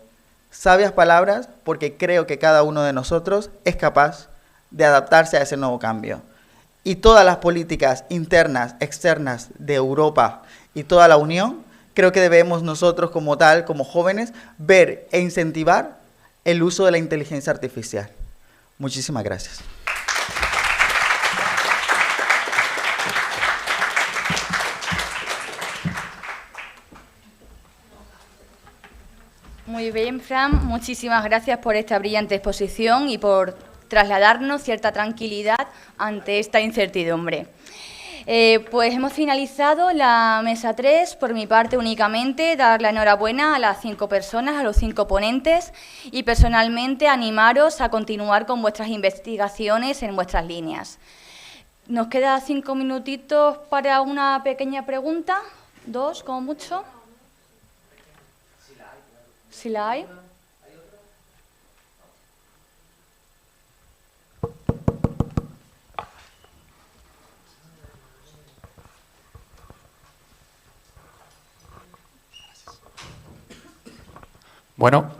Sabias palabras, porque creo que cada uno de nosotros es capaz de adaptarse a ese nuevo cambio. Y todas las políticas internas, externas de Europa y toda la Unión, creo que debemos nosotros como tal, como jóvenes, ver e incentivar el uso de la inteligencia artificial. Muchísimas gracias. Muy bien, Fran, muchísimas gracias por esta brillante exposición y por trasladarnos cierta tranquilidad ante esta incertidumbre. Pues hemos finalizado la mesa 3, por mi parte únicamente dar la enhorabuena a las 5 personas, a los 5 ponentes y personalmente animaros a continuar con vuestras investigaciones en vuestras líneas. Nos queda 5 minutitos para una pequeña pregunta, 2 como mucho. Si la hay. Bueno,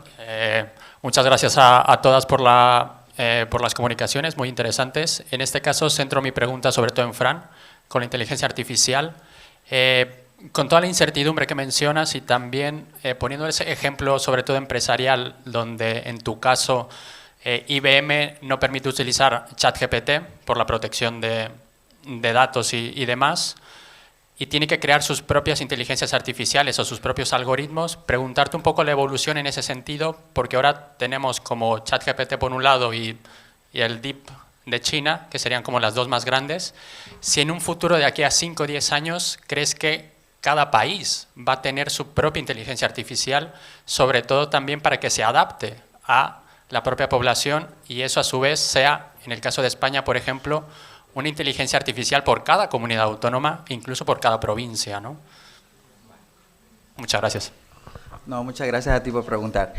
muchas gracias a todas por las comunicaciones, muy interesantes. En este caso centro mi pregunta sobre todo en Fran, con la inteligencia artificial. Con toda la incertidumbre que mencionas y también poniendo ese ejemplo sobre todo empresarial, donde en tu caso IBM no permite utilizar ChatGPT por la protección de datos y demás, y tiene que crear sus propias inteligencias artificiales o sus propios algoritmos, preguntarte un poco la evolución en ese sentido, porque ahora tenemos como ChatGPT por un lado y el Deep de China, que serían como las dos más grandes. Si en un futuro de aquí a 5 o 10 años crees que cada país va a tener su propia inteligencia artificial, sobre todo también para que se adapte a la propia población y eso a su vez sea, en el caso de España, por ejemplo, una inteligencia artificial por cada comunidad autónoma, incluso por cada provincia, ¿no? Muchas gracias. No, muchas gracias a ti por preguntar.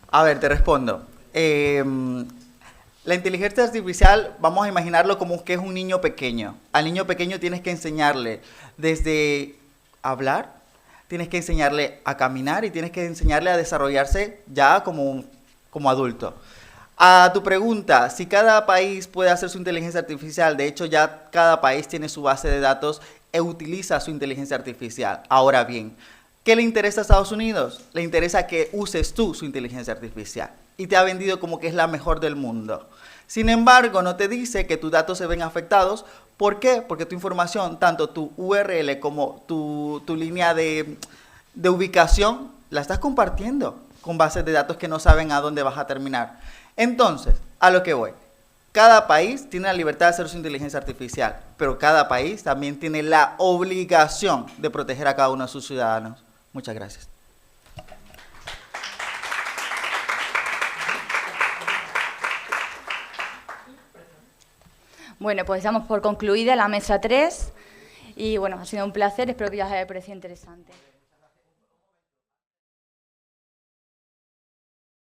A ver, te respondo. La inteligencia artificial, vamos a imaginarlo como que es un niño pequeño. Al niño pequeño tienes que enseñarle desde hablar, tienes que enseñarle a caminar y tienes que enseñarle a desarrollarse ya como adulto. A tu pregunta, si cada país puede hacer su inteligencia artificial, de hecho ya cada país tiene su base de datos e utiliza su inteligencia artificial. Ahora bien, ¿qué le interesa a Estados Unidos? Le interesa que uses tú su inteligencia artificial y te ha vendido como que es la mejor del mundo. Sin embargo, no te dice que tus datos se ven afectados. ¿Por qué? Porque tu información, tanto tu URL como tu línea de ubicación, la estás compartiendo con bases de datos que no saben a dónde vas a terminar. Entonces, a lo que voy. Cada país tiene la libertad de hacer su inteligencia artificial, pero cada país también tiene la obligación de proteger a cada uno de sus ciudadanos. Muchas gracias. Bueno, pues damos por concluida la mesa 3 y bueno, ha sido un placer, espero que ya os haya parecido interesante.